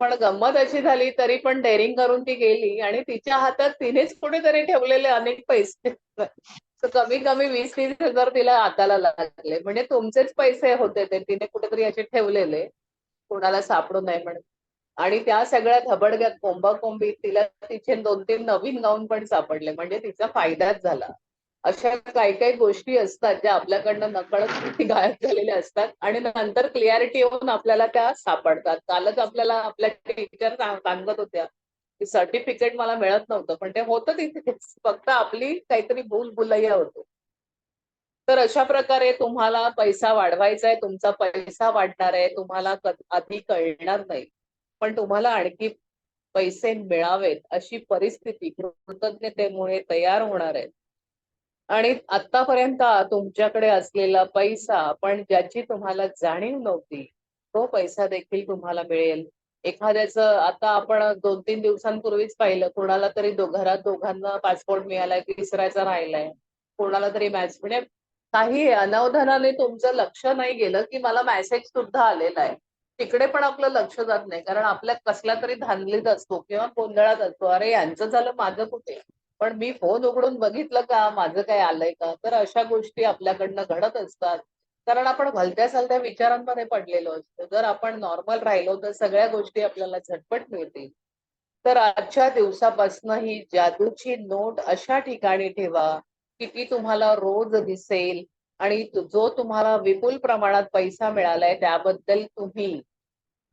पण गंमत अशी झाली तरी पण डेअरिंग करून ती गेली आणि तिच्या हातात तिनेच कुठेतरी ठेवलेले अनेक पैसे तर कमी कमी 20-30 हजार तिला हाताला लागले. म्हणजे तुमचेच पैसे होते ते, तिने कुठेतरी असे ठेवलेले कोणाला सापडू नये म्हणून. आणि त्या सगळ्या धबडग्यात कोंबाकोंबीत तिला तिचे 2-3 नवीन गाऊन पण सापडले. म्हणजे तिचा फायदाच झाला. अशा काही काही गोष्टी असतात ज्या आपल्याकडनं नकळत गायब झालेल्या असतात आणि नंतर क्लिअरिटी येऊन आपल्याला त्या सापडतात. कालच आपल्याला आपल्या टीचर सांगत होत्या की सर्टिफिकेट मला मिळत नव्हतं, पण ते होतं तिथेच, फक्त आपली काहीतरी भूलभुलैया होतो. तर अशा प्रकारे तुम्हाला पैसा वाढवायचा आहे, तुमचा पैसा वाढणार आहे, तुम्हाला आधी कळणार नाही, पण तुम्हाला आणखी पैसे मिळावेत अशी परिस्थिती कृतज्ञतेमुळे तयार होणार आहे. आणि आतापर्यंत तुमच्याकडे असलेला पैसा पण ज्याची तुम्हाला जाणीव नव्हती, तो पैसा देखील तुम्हाला मिळेल. एखाद्याचं आता आपण 2-3 दिवसांपूर्वीच पाहिलं, कोणाला तरी घरात दोघांना पासपोर्ट मिळालाय, तिसऱ्याचा राहिलाय. कोणाला तरी म्हणजे काही अनावधानाने तुमचं लक्ष नाही गेलं की मला मेसेज सुद्धा आलेला आहे. तिकडे पण आपलं लक्ष जात नाही कारण आपल्या कसल्या तरी धांदलीत असतो किंवा गोंधळात असतो. अरे यांचं झालं, माझं कुठे? पण मी फोन उघडून बघितलं का, माझं काय आलंय का? तर अशा गोष्टी आपल्याकडनं घडत असतात. कारण आपण भलत्या सलत्या विचारांमध्ये पडलेलो असतो. जर आपण नॉर्मल राहिलो तर सगळ्या गोष्टी आपल्याला झटपट मिळतील. तर आजच्या दिवसापासून ही जादूची नोट अशा ठिकाणी ठेवा की ती तुम्हाला रोज दिसेल आणि जो तुम्हाला विपुल प्रमाणात पैसा मिळालाय त्याबद्दल तुम्ही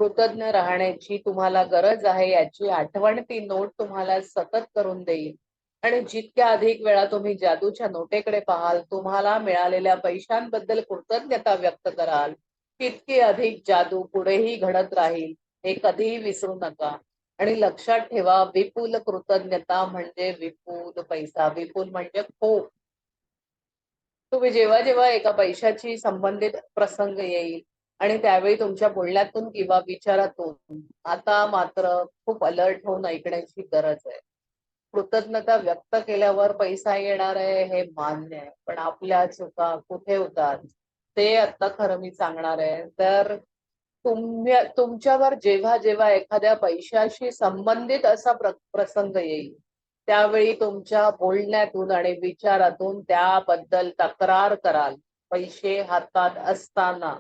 कृतज्ञ राहण्याची तुम्हाला गरज आहे याची आठवण ती नोट तुम्हाला सतत करून देईल. आणि जितक्या अधिक वेळा तुम्ही जादूच्या नोटेकडे पाहाल, तुम्हाला मिळालेल्या पैशांबद्दल कृतज्ञता व्यक्त कराल, तितकी अधिक जादू पुढेही घडत राहील. हे कधीही विसरू नका. आणि लक्षात ठेवा, विपुल कृतज्ञता म्हणजे विपुल पैसा. विपुल म्हणजे खूप. तुम्ही जेव्हा जेव्हा एका पैशाची संबंधित प्रसंग येईल आणि त्यावेळी तुमच्या बोलण्यातून किंवा विचारातून आता मात्र खूप अलर्ट होऊन ऐकण्याची गरज आहे. कृतज्ञता व्यक्त केल्यावर पैसा येणार आहे हे मान्य आहे, पण आपल्या चुका कुठे होतात ते आता खरं मी सांगणार आहे. तर तुमच्यावर जेव्हा जेव्हा एखाद्या पैशाशी संबंधित असा प्रसंग येईल, त्यावेळी तुमच्या बोलण्यातून आणि विचारातून त्याबद्दल तक्रार कराल. पैसे हातात असताना,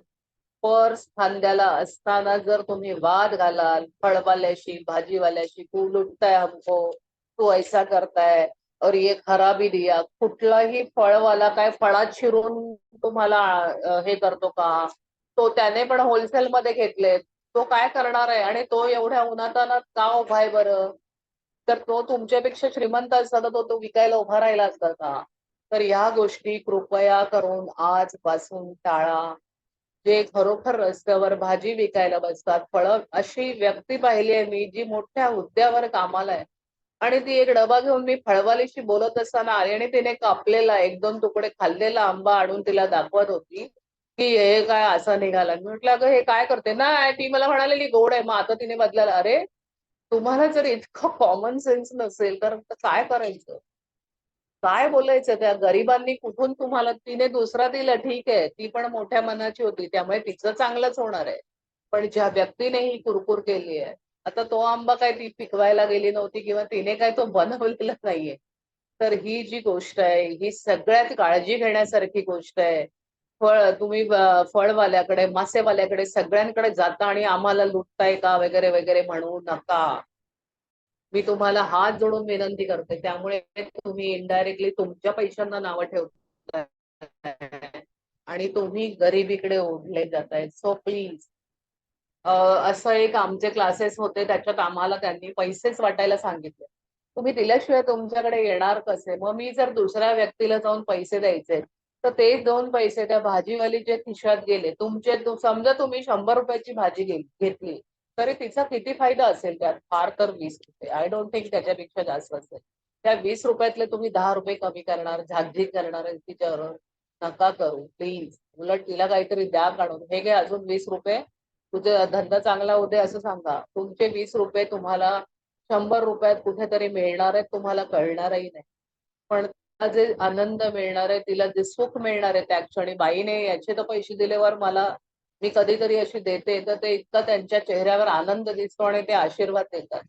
पर्स खांद्याला असताना जर तुम्ही वाद घालाल फळवाल्याशी, भाजीवाल्याशी, तू लुटताय हमको, तू ऐसा करताय और ये खराबी दिया, कुठलाही फळवाला काय फळात शिरून तुम्हाला हे करतो का? तो त्याने पण होलसेल मध्ये घेतले, तो काय करणार आहे? आणि तो एवढ्या उन्हातानात का उभा आहे बरं? तर तो तुमच्यापेक्षा श्रीमंत असता तर तो विकायला उभा राहिला असता का? तर ह्या गोष्टी कृपया करून आजपासून टाळा. जे खरोखर रस्त्यावर भाजी विकायला बसतात, फळं, अशी व्यक्ती पाहिली आहे मी जी मोठ्या हुद्द्यावर कामाला आहे आणि ती एक डबा घेऊन मी फळवालीशी बोलत असताना आली आणि तिने कापलेला 1-2 तुकडे खाल्लेला आंबा आणून तिला दाखवत होती की हे काय असं निघालं. मी म्हटलं, अगं हे काय करते? नाही, ती मला म्हणालेली गोड आहे. मग आता तिने बदलायला. अरे, तुम्हाला जर इतकं कॉमन सेन्स नसेल तर काय करायचं? काय बोलायचं? त्या गरिबांनी कुठून तुम्हाला, तिने दुसरा दिला ठीक आहे, ती पण मोठ्या मनाची होती त्यामुळे तिचं चांगलंच होणार आहे. पण ज्या व्यक्तीने ही कुरकुर केली आहे, आता तो आंबा काय ती पिकवायला गेली नव्हती किंवा तिने काय तो बनवलेला नाहीये. तर ही जी गोष्ट आहे ही सगळ्यात काळजी घेण्यासारखी गोष्ट आहे. तुम्ही फळवाल्याकडे, मासेवाल्याकडे सगळ्यांकडे जाता आणि आम्हाला लुटताय का वगैरे वगैरे म्हणू नका. मी तुम्हाला हात जोडून विनंती करते. त्यामुळे तुम्ही इनडायरेक्टली तुमच्या पैशांना नावं ठेवताय आणि तुम्ही गरिबीकडे ओढले जाताय. सो प्लीज, असं एक आमचे क्लासेस होते त्याच्यात आम्हाला त्यांनी पैसेच वाटायला सांगितले. तुम्ही दिल्याशिवाय तुमच्याकडे येणार कसे? मग मी जर दुसऱ्या व्यक्तीला जाऊन पैसे द्यायचे तर ते 2 पैसे त्या भाजीवालीच्या खिशात गेले. समजा तुम्ही 100 रुपयाची भाजी घेतली तरी तिचा किती फायदा असेल त्यात? फार तर 20 रुपये. आय डोंट थिंक त्याच्यापेक्षा जास्त असेल. त्या 20 रुपयातले तुम्ही 10 रुपये कमी करणार, झाकझीक करणार आहे तिच्यावर. नका करू प्लीज. उलट तिला काहीतरी द्या काढून. हे घे अजून 20 रुपये, तुझा धंदा चांगला होऊ दे असं सांगा. तुमचे 20 रुपये तुम्हाला 100 रुपयात कुठेतरी मिळणार आहेत, तुम्हाला कळणारही नाही. पण तिला जे आनंद मिळणार आहे, तिला जे सुख मिळणार आहे त्या क्षणी, बाईने याचे तर पैसे दिल्यावर मला, मी कधीतरी अशी देते तर ते इतका त्यांच्या चेहऱ्यावर आनंद दिसतो आणि ते आशीर्वाद देतात.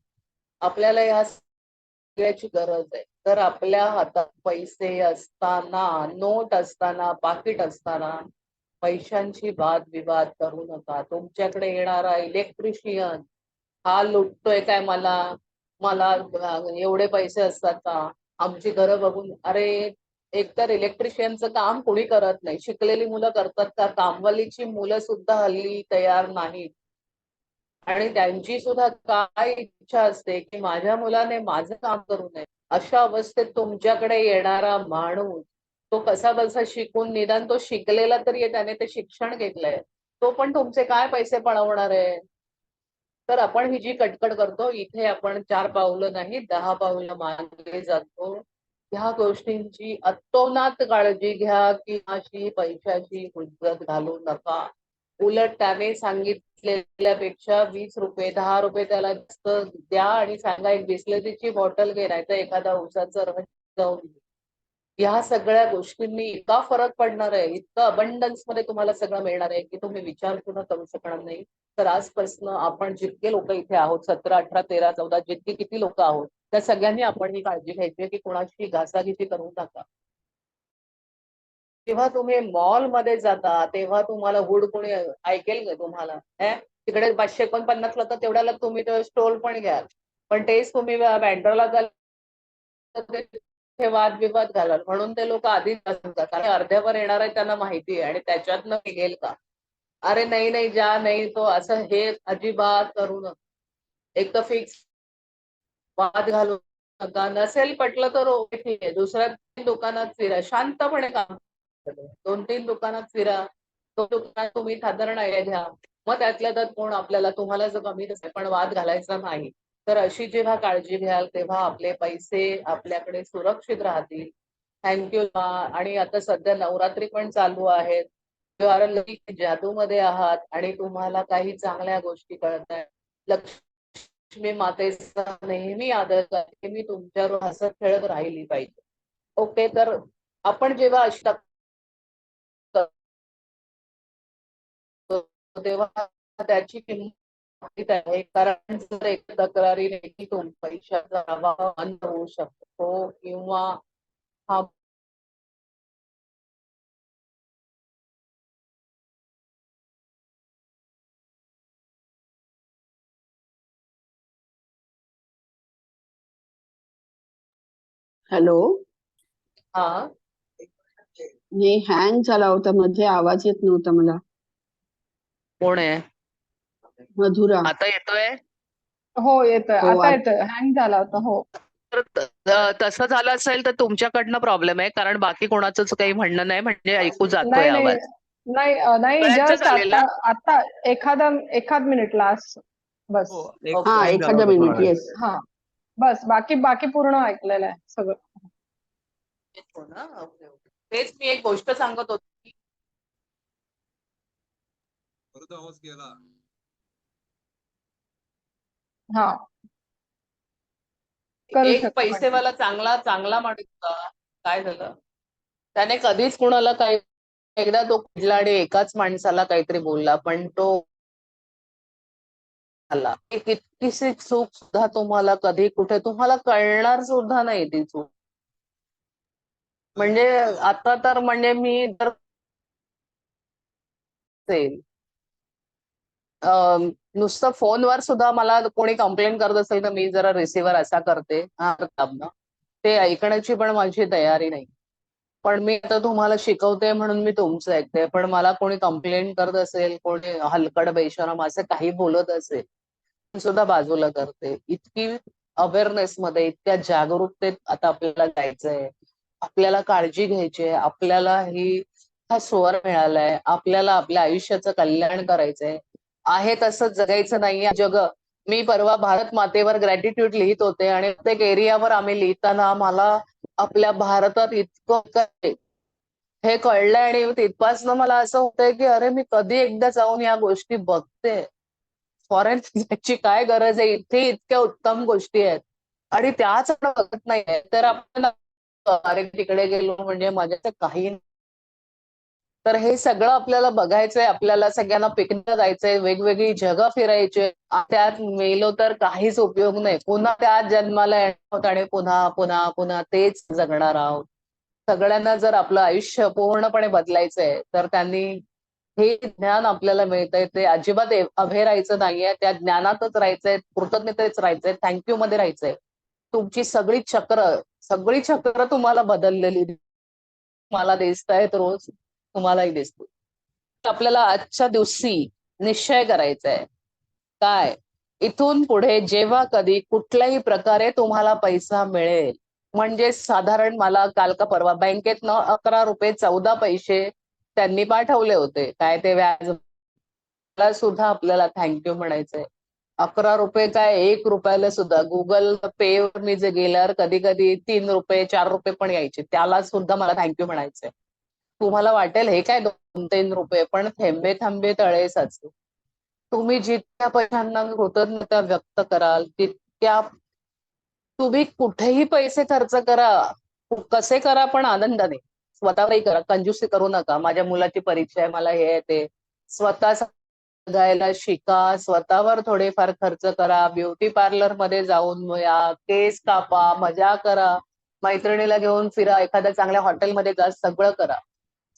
आपल्याला ह्या सगळ्याची गरज आहे. तर आपल्या हातात पैसे असताना, नोट असताना, पाकिट असताना पैशांची वादविवाद करू नका. तुमच्याकडे येणारा इलेक्ट्रिशियन हा लुटतोय काय मला, मला एवढे पैसे असतात का? आमची घरं बघून. अरे, एकतर इलेक्ट्रिशियनचं काम कोणी करत नाही. शिकलेली मुलं करतात का? कामवालीची मुलं सुद्धा हल्ली तयार नाहीत. आणि त्यांची सुद्धा काय इच्छा असते की माझ्या मुलाने माझं काम करू नये. अशा अवस्थेत तुमच्याकडे येणारा माणूस, तो कसा बसा शिकून, निदान तो शिकलेला तरी आहे, त्याने ते शिक्षण घेतलंय, तो पण तुमचे काय पैसे पळवणार आहे? तर आपण ही जी कटकट करतो इथे, आपण 4 पावलं नाही 10 पावलं मागे जातो. ह्या गोष्टींची अतोनात काळजी घ्या की अशी पैशाची हुज्जत घालू नका. उलट त्याने सांगितलेल्यापेक्षा 20 रुपये 10 रुपये त्याला जास्त द्या आणि सांगा एक बिस्लरीची बॉटल घे, नाही तर एखादा उसाचा रस जाऊन घे. ह्या सगळ्या गोष्टींनी इतका फरक पडणार आहे, इतकं अबंडन्स मध्ये तुम्हाला सगळं मिळणार आहे की तुम्ही विचार सुद्धा करू शकणार नाही. तर आजपासून आपण जितके लोक इथे आहोत, 17, 18, 13, 14 जितके किती लोक आहोत, त्या सगळ्यांनी आपण ही काळजी घ्यायची की कोणाशी घासाघिसी करू नका. जेव्हा तुम्ही मॉल मध्ये जाता तेव्हा तुम्हाला हुड कोणी ऐकेल का तुम्हाला? तिकडे 549 ला तर तेवढ्याला तुम्ही तो स्टोल पण घ्याल, पण तेच तुम्ही बँड्राला हे वादविवाद घालाल. म्हणून ते लोक आधीच सांगतात आणि अर्ध्यावर येणार आहे त्यांना माहिती आहे आणि त्याच्यातनं निघेल का. अरे नाही नाही जा नाही तो असं हे अजिबात करू नका. एक तर फिक्स वाद घालू नका. नसेल पटलं तर ओके ठीक आहे. दुसऱ्या 3 दुकानात फिरा. शांतपणे काम करा. 2-3 दुकानात फिरा. तो दुकानात तुम्ही साधारण आयडिया घ्या. मग त्यातल्या त्यात कोण आपल्याला तुम्हाला जर कमी नसेल पण वाद घालायचा नाही. तर अशी जेव्हा काळजी घ्याल तेव्हा आपले पैसे आपल्याकडे सुरक्षित राहतील. थँक्यू. आणि आता सध्या नवरात्री पण चालू आहेत. यू आर जादूमध्ये आहात आणि तुम्हाला काही चांगल्या गोष्टी कळत आहेत. लक्ष्मी मातेचा नेहमी आदर करते. मी तुमच्यावर हसत खेळत राहिली पाहिजे. ओके तर आपण जेव्हा अशी करतो तेव्हा त्याची किंमत माहित आहे. कारण जर एक तक्रारीने की पैशाचा अभाव बंद होऊ शकतो किंवा हा हॅलो. हा हे हँग झाला होता मध्ये, आवाज येत नव्हता मला. कोण आहे? मधुरा. आता येतोय? हो येतोय, हो, आता येतोय. हँग झाला होता. हो तर तसं झालं असेल तर तुमच्याकडनं प्रॉब्लेम आहे. कारण बाकी कोणाचंच काही म्हणणं नाही. म्हणजे ऐकू जातोय नाही नाही आवाज. नाही नाही सगळ्यांचं जस्ट झालेलं? आता आता एखाद मिनिट लास्ट. बस. हो, ओके. हा, hang झाला एखादा होता थोडा मिनिट. वेळ. येस. हा बस, बाकी बाकी पूर्ण ऐकलेलं आहे सगळं. हो ना? Okay okay. तेच मी एक गोष्ट सांगत होती. परत आवाज गेला. हा करू एक शकतो continue. पैसेवाला चांगला चांगला माणूस होता. काय झालं? त्याने कधीच कुणाला काही एकदा तो कुठला आणि एकाच माणसाला काहीतरी बोलला पण तो आला. कितीशी चूक सुद्धा तुम्हाला कधी कुठे तुम्हाला कळणार सुद्धा नाही ती चूक. म्हणजे आता तर म्हणजे मी जर असेल, नुसतं फोनवर सुद्धा मला कोणी कंप्लेंट करत असेल तर मी जरा रिसिव्हर असा करते दाबणं. ते ऐकण्याची पण माझी तयारी नाही. पण मी आता तुम्हाला शिकवते म्हणून मी तुमचं ऐकते. पण मला कोणी कंप्लेंट करत असेल, कोणी हलकट बेशरम असं काही बोलत असेल, मी सुद्धा बाजूला करते. इतकी अवेअरनेस मध्ये, इतक्या जागरूकतेत आता आपल्याला जायचंय. आपल्याला काळजी घ्यायची आहे. आपल्याला हा स्वर मिळालाय. आपल्याला आपल्या आयुष्याचं कल्याण करायचंय. आहे तसं जगायचं नाहीये जग. मी परवा भारत मातेवर ग्रॅटिट्यूड लिहित होते आणि प्रत्येक एरियावर आम्ही लिहिताना मला आपल्या भारतात इतकं काय हे कळलंय आणि तिथपासनं मला असं होतंय की अरे मी कधी एकदा जाऊन या गोष्टी बघते. फॉरेन जायची काय गरज आहे? इथे इतक्या उत्तम गोष्टी आहेत आणि त्याच आपण बघत नाहीये. तर आपण अरे तिकडे गेलो म्हणजे मजाचं काही नाही. तर हे सगळं आपल्याला बघायचंय. आपल्याला सगळ्यांना पिकनिकला जायचंय. वेगवेगळी जगं फिरायची. त्यात मेलो तर काहीच उपयोग नाही. पुन्हा त्याच जन्माला येणार आणि पुन्हा पुन्हा पुन्हा तेच जगणार आहोत. सगळ्यांना जर आपलं आयुष्य पूर्णपणे बदलायचंय तर त्यांनी हे ज्ञान आपल्याला मिळतंय ते अजिबात अभय राहायचं नाहीये. त्या ज्ञानातच राहायचंय. कृतज्ञतेच राहायचंय. थँक्यू मध्ये राहायचंय. तुमची सगळी चक्र तुम्हाला बदललेली मला दिसतायत रोज. तुम्हालाही दिसतो. आपल्याला आजच्या दिवशी निश्चय करायचा आहे. काय? इथून पुढे जेव्हा कधी कुठल्याही प्रकारे तुम्हाला पैसा मिळेल, म्हणजे साधारण मला काल का परवा बँकेतनं 11 रुपये 14 पैसे त्यांनी पाठवले होते. काय ते व्याज ला सुद्धा आपल्याला थँक्यू म्हणायचंय. 11 रुपये काय 1 रुपयाला सुद्धा गुगल पे वर मी जे गेल्यावर कधी कधी 3 रुपये 4 रुपये पण यायचे. त्याला सुद्धा मला थँक्यू म्हणायचंय. तुम्हाला वाटेल हे काय 2-3 रुपये, पण थेंबे थेंबे तळे साचे. तुम्ही जितक्या पैशांना कृतज्ञता व्यक्त कराल तितक्या तुम्ही कुठेही पैसे खर्च करा, कसे करा पण आनंदाने. स्वतःवरही करा. कंजूसी करू नका. माझ्या मुलाची परीक्षा आहे, मला हे आहे ते. स्वतः जगायला शिका. स्वतःवर थोडेफार खर्च करा. ब्युटी पार्लर मध्ये जाऊन या. केस कापा. मजा करा. मैत्रिणीला घेऊन फिरा. एखाद्या चांगल्या हॉटेलमध्ये जा. सगळं करा.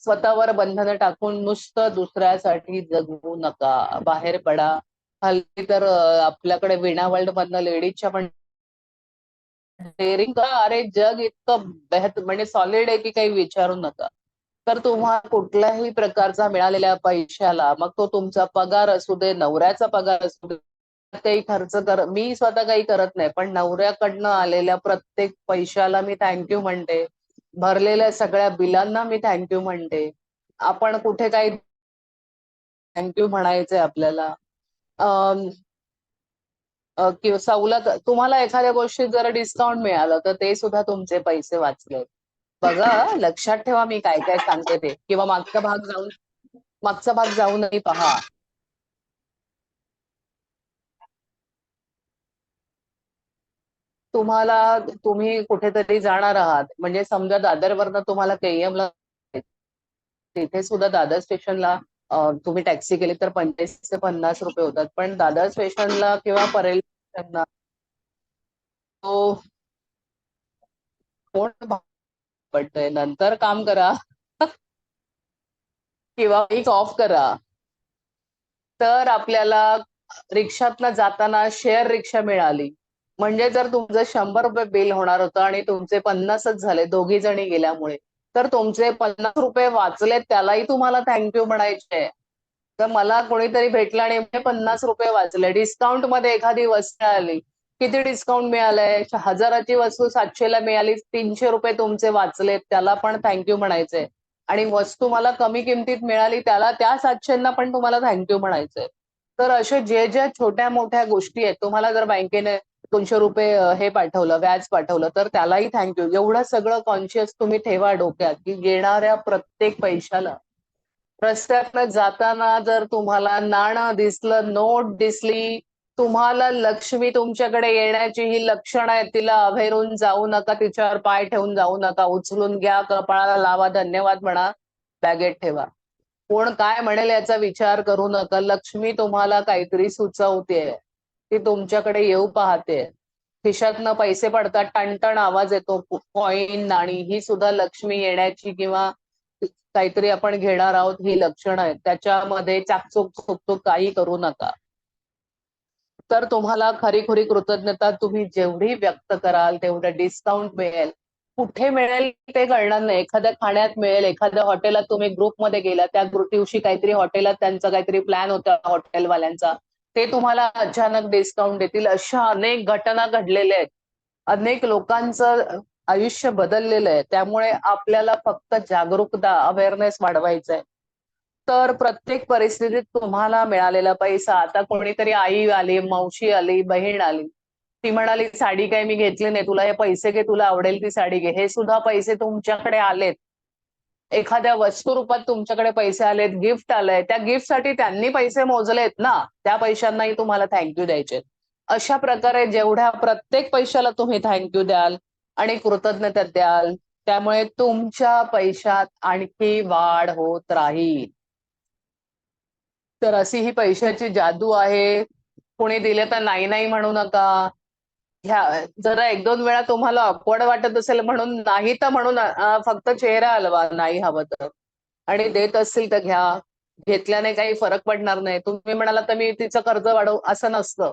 स्वतःवर बंधनं टाकून नुसतं दुसऱ्यासाठी जगू नका. बाहेर पडा. हल्ली तर आपल्याकडे वीणा वर्ल्ड मधनं लेडीजच्या पण डेअरिंग करा. अरे जग इतकं म्हणजे सॉलिड आहे की काही विचारू नका. तर तुम्हाला कुठल्याही प्रकारचा मिळालेल्या पैशाला, मग तो तुमचा पगार असू दे, नवऱ्याचा पगार असू दे, काही खर्च कर, मी स्वतः काही करत नाही, पण नवऱ्याकडनं आलेल्या प्रत्येक पैशाला मी थँक्यू म्हणते. भरलेल्या सगळ्या बिलांना मी थँक्यू म्हणते. आपण कुठे काही थँक्यू म्हणायचंय आपल्याला. किंवा सवलत, तुम्हाला एखाद्या गोष्टीत जर डिस्काउंट मिळालं तर ते सुद्धा तुमचे पैसे वाचले. बघा, लक्षात ठेवा मी काय काय सांगते ते, किंवा मागचा भाग जाऊनही पहा. तुम्ही कुठेतरी जाणार आहात, म्हणजे समजा दादरवरनं तुम्हाला केईएम ला, तिथे सुद्धा दादर स्टेशनला तुम्ही टॅक्सी केली तर 45 ते 50 रुपये होतात, पण दादर स्टेशनला किंवा परेल स्टेशनला तो कोण पडतंय, नंतर काम करा किंवा एक ऑफ करा. तर आपल्याला रिक्षातनं जाताना शेअर रिक्षा मिळाली, म्हणजे जर तुमचं 100 रुपये बिल होणार होतं आणि तुमचे 50च झाले दोघी जणी गेल्यामुळे, तर तुमचे 50 रुपये वाचले, त्यालाही तुम्हाला थँक्यू म्हणायचे. तर मला कोणीतरी भेटलं आणि 50 रुपये वाचले. डिस्काउंट मध्ये एखादी वस्तू आली, किती डिस्काउंट मिळालंय, 1000ची वस्तू 700ला मिळाली, 300 रुपये तुमचे वाचलेत, त्याला पण थँक्यू म्हणायचंय. आणि वस्तू मला कमी किमतीत मिळाली, त्याला त्या 700 पण तुम्हाला थँक्यू म्हणायचंय. तर अशा ज्या छोट्या मोठ्या गोष्टी आहेत, तुम्हाला जर बँकेने 200 रुपये हे पाठवलं, व्याज पाठवलं, तर त्यालाही थँक्यू. एवढं सगळं कॉन्शियस तुम्ही ठेवा डोक्यात, की येणाऱ्या प्रत्येक पैशाला, रस्त्यातनं जाताना जर तुम्हाला नाणं दिसलं, नोट दिसली, तुम्हाला लक्ष्मी तुमच्याकडे येण्याची ही लक्षणं आहेत, तिला अभेरून जाऊ नका, तिच्यावर पाय ठेवून जाऊ नका, उचलून घ्या, कपाळाला लावा, धन्यवाद म्हणा, बॅगेत ठेवा. कोण काय म्हणेल याचा विचार करू नका. लक्ष्मी तुम्हाला काहीतरी सुचवते, ती तुमच्याकडे येऊ पाहते. खिशातनं पैसे पडतात, टणटण आवाज येतो, कॉईन, नाणी, ही सुद्धा लक्ष्मी येण्याची किंवा काहीतरी आपण घेणार आहोत ही लक्षणं आहेत. त्याच्यामध्ये चाकचूक चुकचूक काही करू नका. तर तुम्हाला खरीखुरी कृतज्ञता तुम्ही जेवढी व्यक्त कराल तेवढं डिस्काउंट मिळेल. कुठे मिळेल ते कळणार नाही. एखाद्या खाण्यात मिळेल, एखाद्या हॉटेलात तुम्ही ग्रुपमध्ये गेला, त्या दिवशी काहीतरी हॉटेलात त्यांचा काहीतरी प्लॅन होता हॉटेलवाल्यांचा, ते तुम्हाला अचानक डिस्काउंट देतील. अशा अनेक घटना घडलेल्या आहेत. अनेक लोकांचं आयुष्य बदललेलं आहे. त्यामुळे आपल्याला फक्त जागरूकता, अवेअरनेस वाढवायचं आहे. तर प्रत्येक परिस्थितीत तुम्हाला मिळालेला पैसा, आता कोणीतरी आई आली, मावशी आली, बहीण आली, ती म्हणाली साडी काय मी घेतली नाही, तुला हे पैसे घे, तुला आवडेल ती साडी घे, हे सुद्धा पैसे तुमच्याकडे आलेत. एखाद्या वस्तू रूपात तुमच्याकडे पैसे आलेत, गिफ्ट आलंय, त्या गिफ्टसाठी त्यांनी पैसे मोजलेत ना, त्या पैशांनाही तुम्हाला थँक्यू द्यायचे. अशा प्रकारे जेवढ्या प्रत्येक पैशाला तुम्ही थँक्यू द्याल आणि कृतज्ञता द्याल, त्यामुळे तुमच्या पैशात आणखी वाढ होत राहील. तर अशी ही पैशाची जादू आहे. कोणी दिले तर नाही नाही म्हणू नका. ह्या जरा 1-2 वेळा तुम्हाला ऑकवर्ड वाटत असेल म्हणून नाही तर म्हणून फक्त चेहरा हलवा, नाही हवं तर. आणि देत असतील तर घ्या. घेतल्याने काही फरक पडणार नाही. तुम्ही म्हणाला तर मी तिचं कर्ज वाढवू, असं नसतं.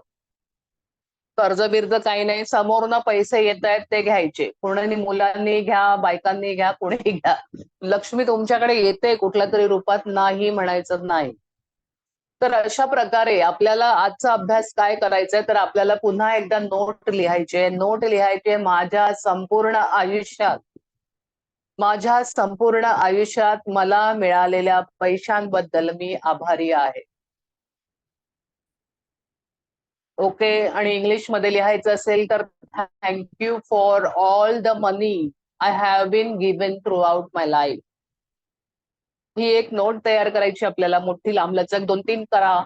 कर्ज बिर्ज काही नाही, समोरनं पैसे येत आहेत ते घ्यायचे. कोणी मुलांनी घ्या, बायकांनी घ्या, कोणीही घ्या. लक्ष्मी तुमच्याकडे येते कुठल्या तरी रूपात, नाही म्हणायचं नाही. तर अशा प्रकारे आपल्याला आजचा अभ्यास काय करायचा आहे, तर आपल्याला पुन्हा एकदा नोट लिहायचे. नोट लिहायचे, माझ्या संपूर्ण आयुष्यात मला मिळालेल्या पैशांबद्दल मी आभारी आहे. ओके. आणि इंग्लिश मध्ये लिहायचं असेल तर thank you for all the money I have been given throughout my life. ही एक नोट तयार करायची आपल्याला, मोठी लांबलचक 2-3 करा.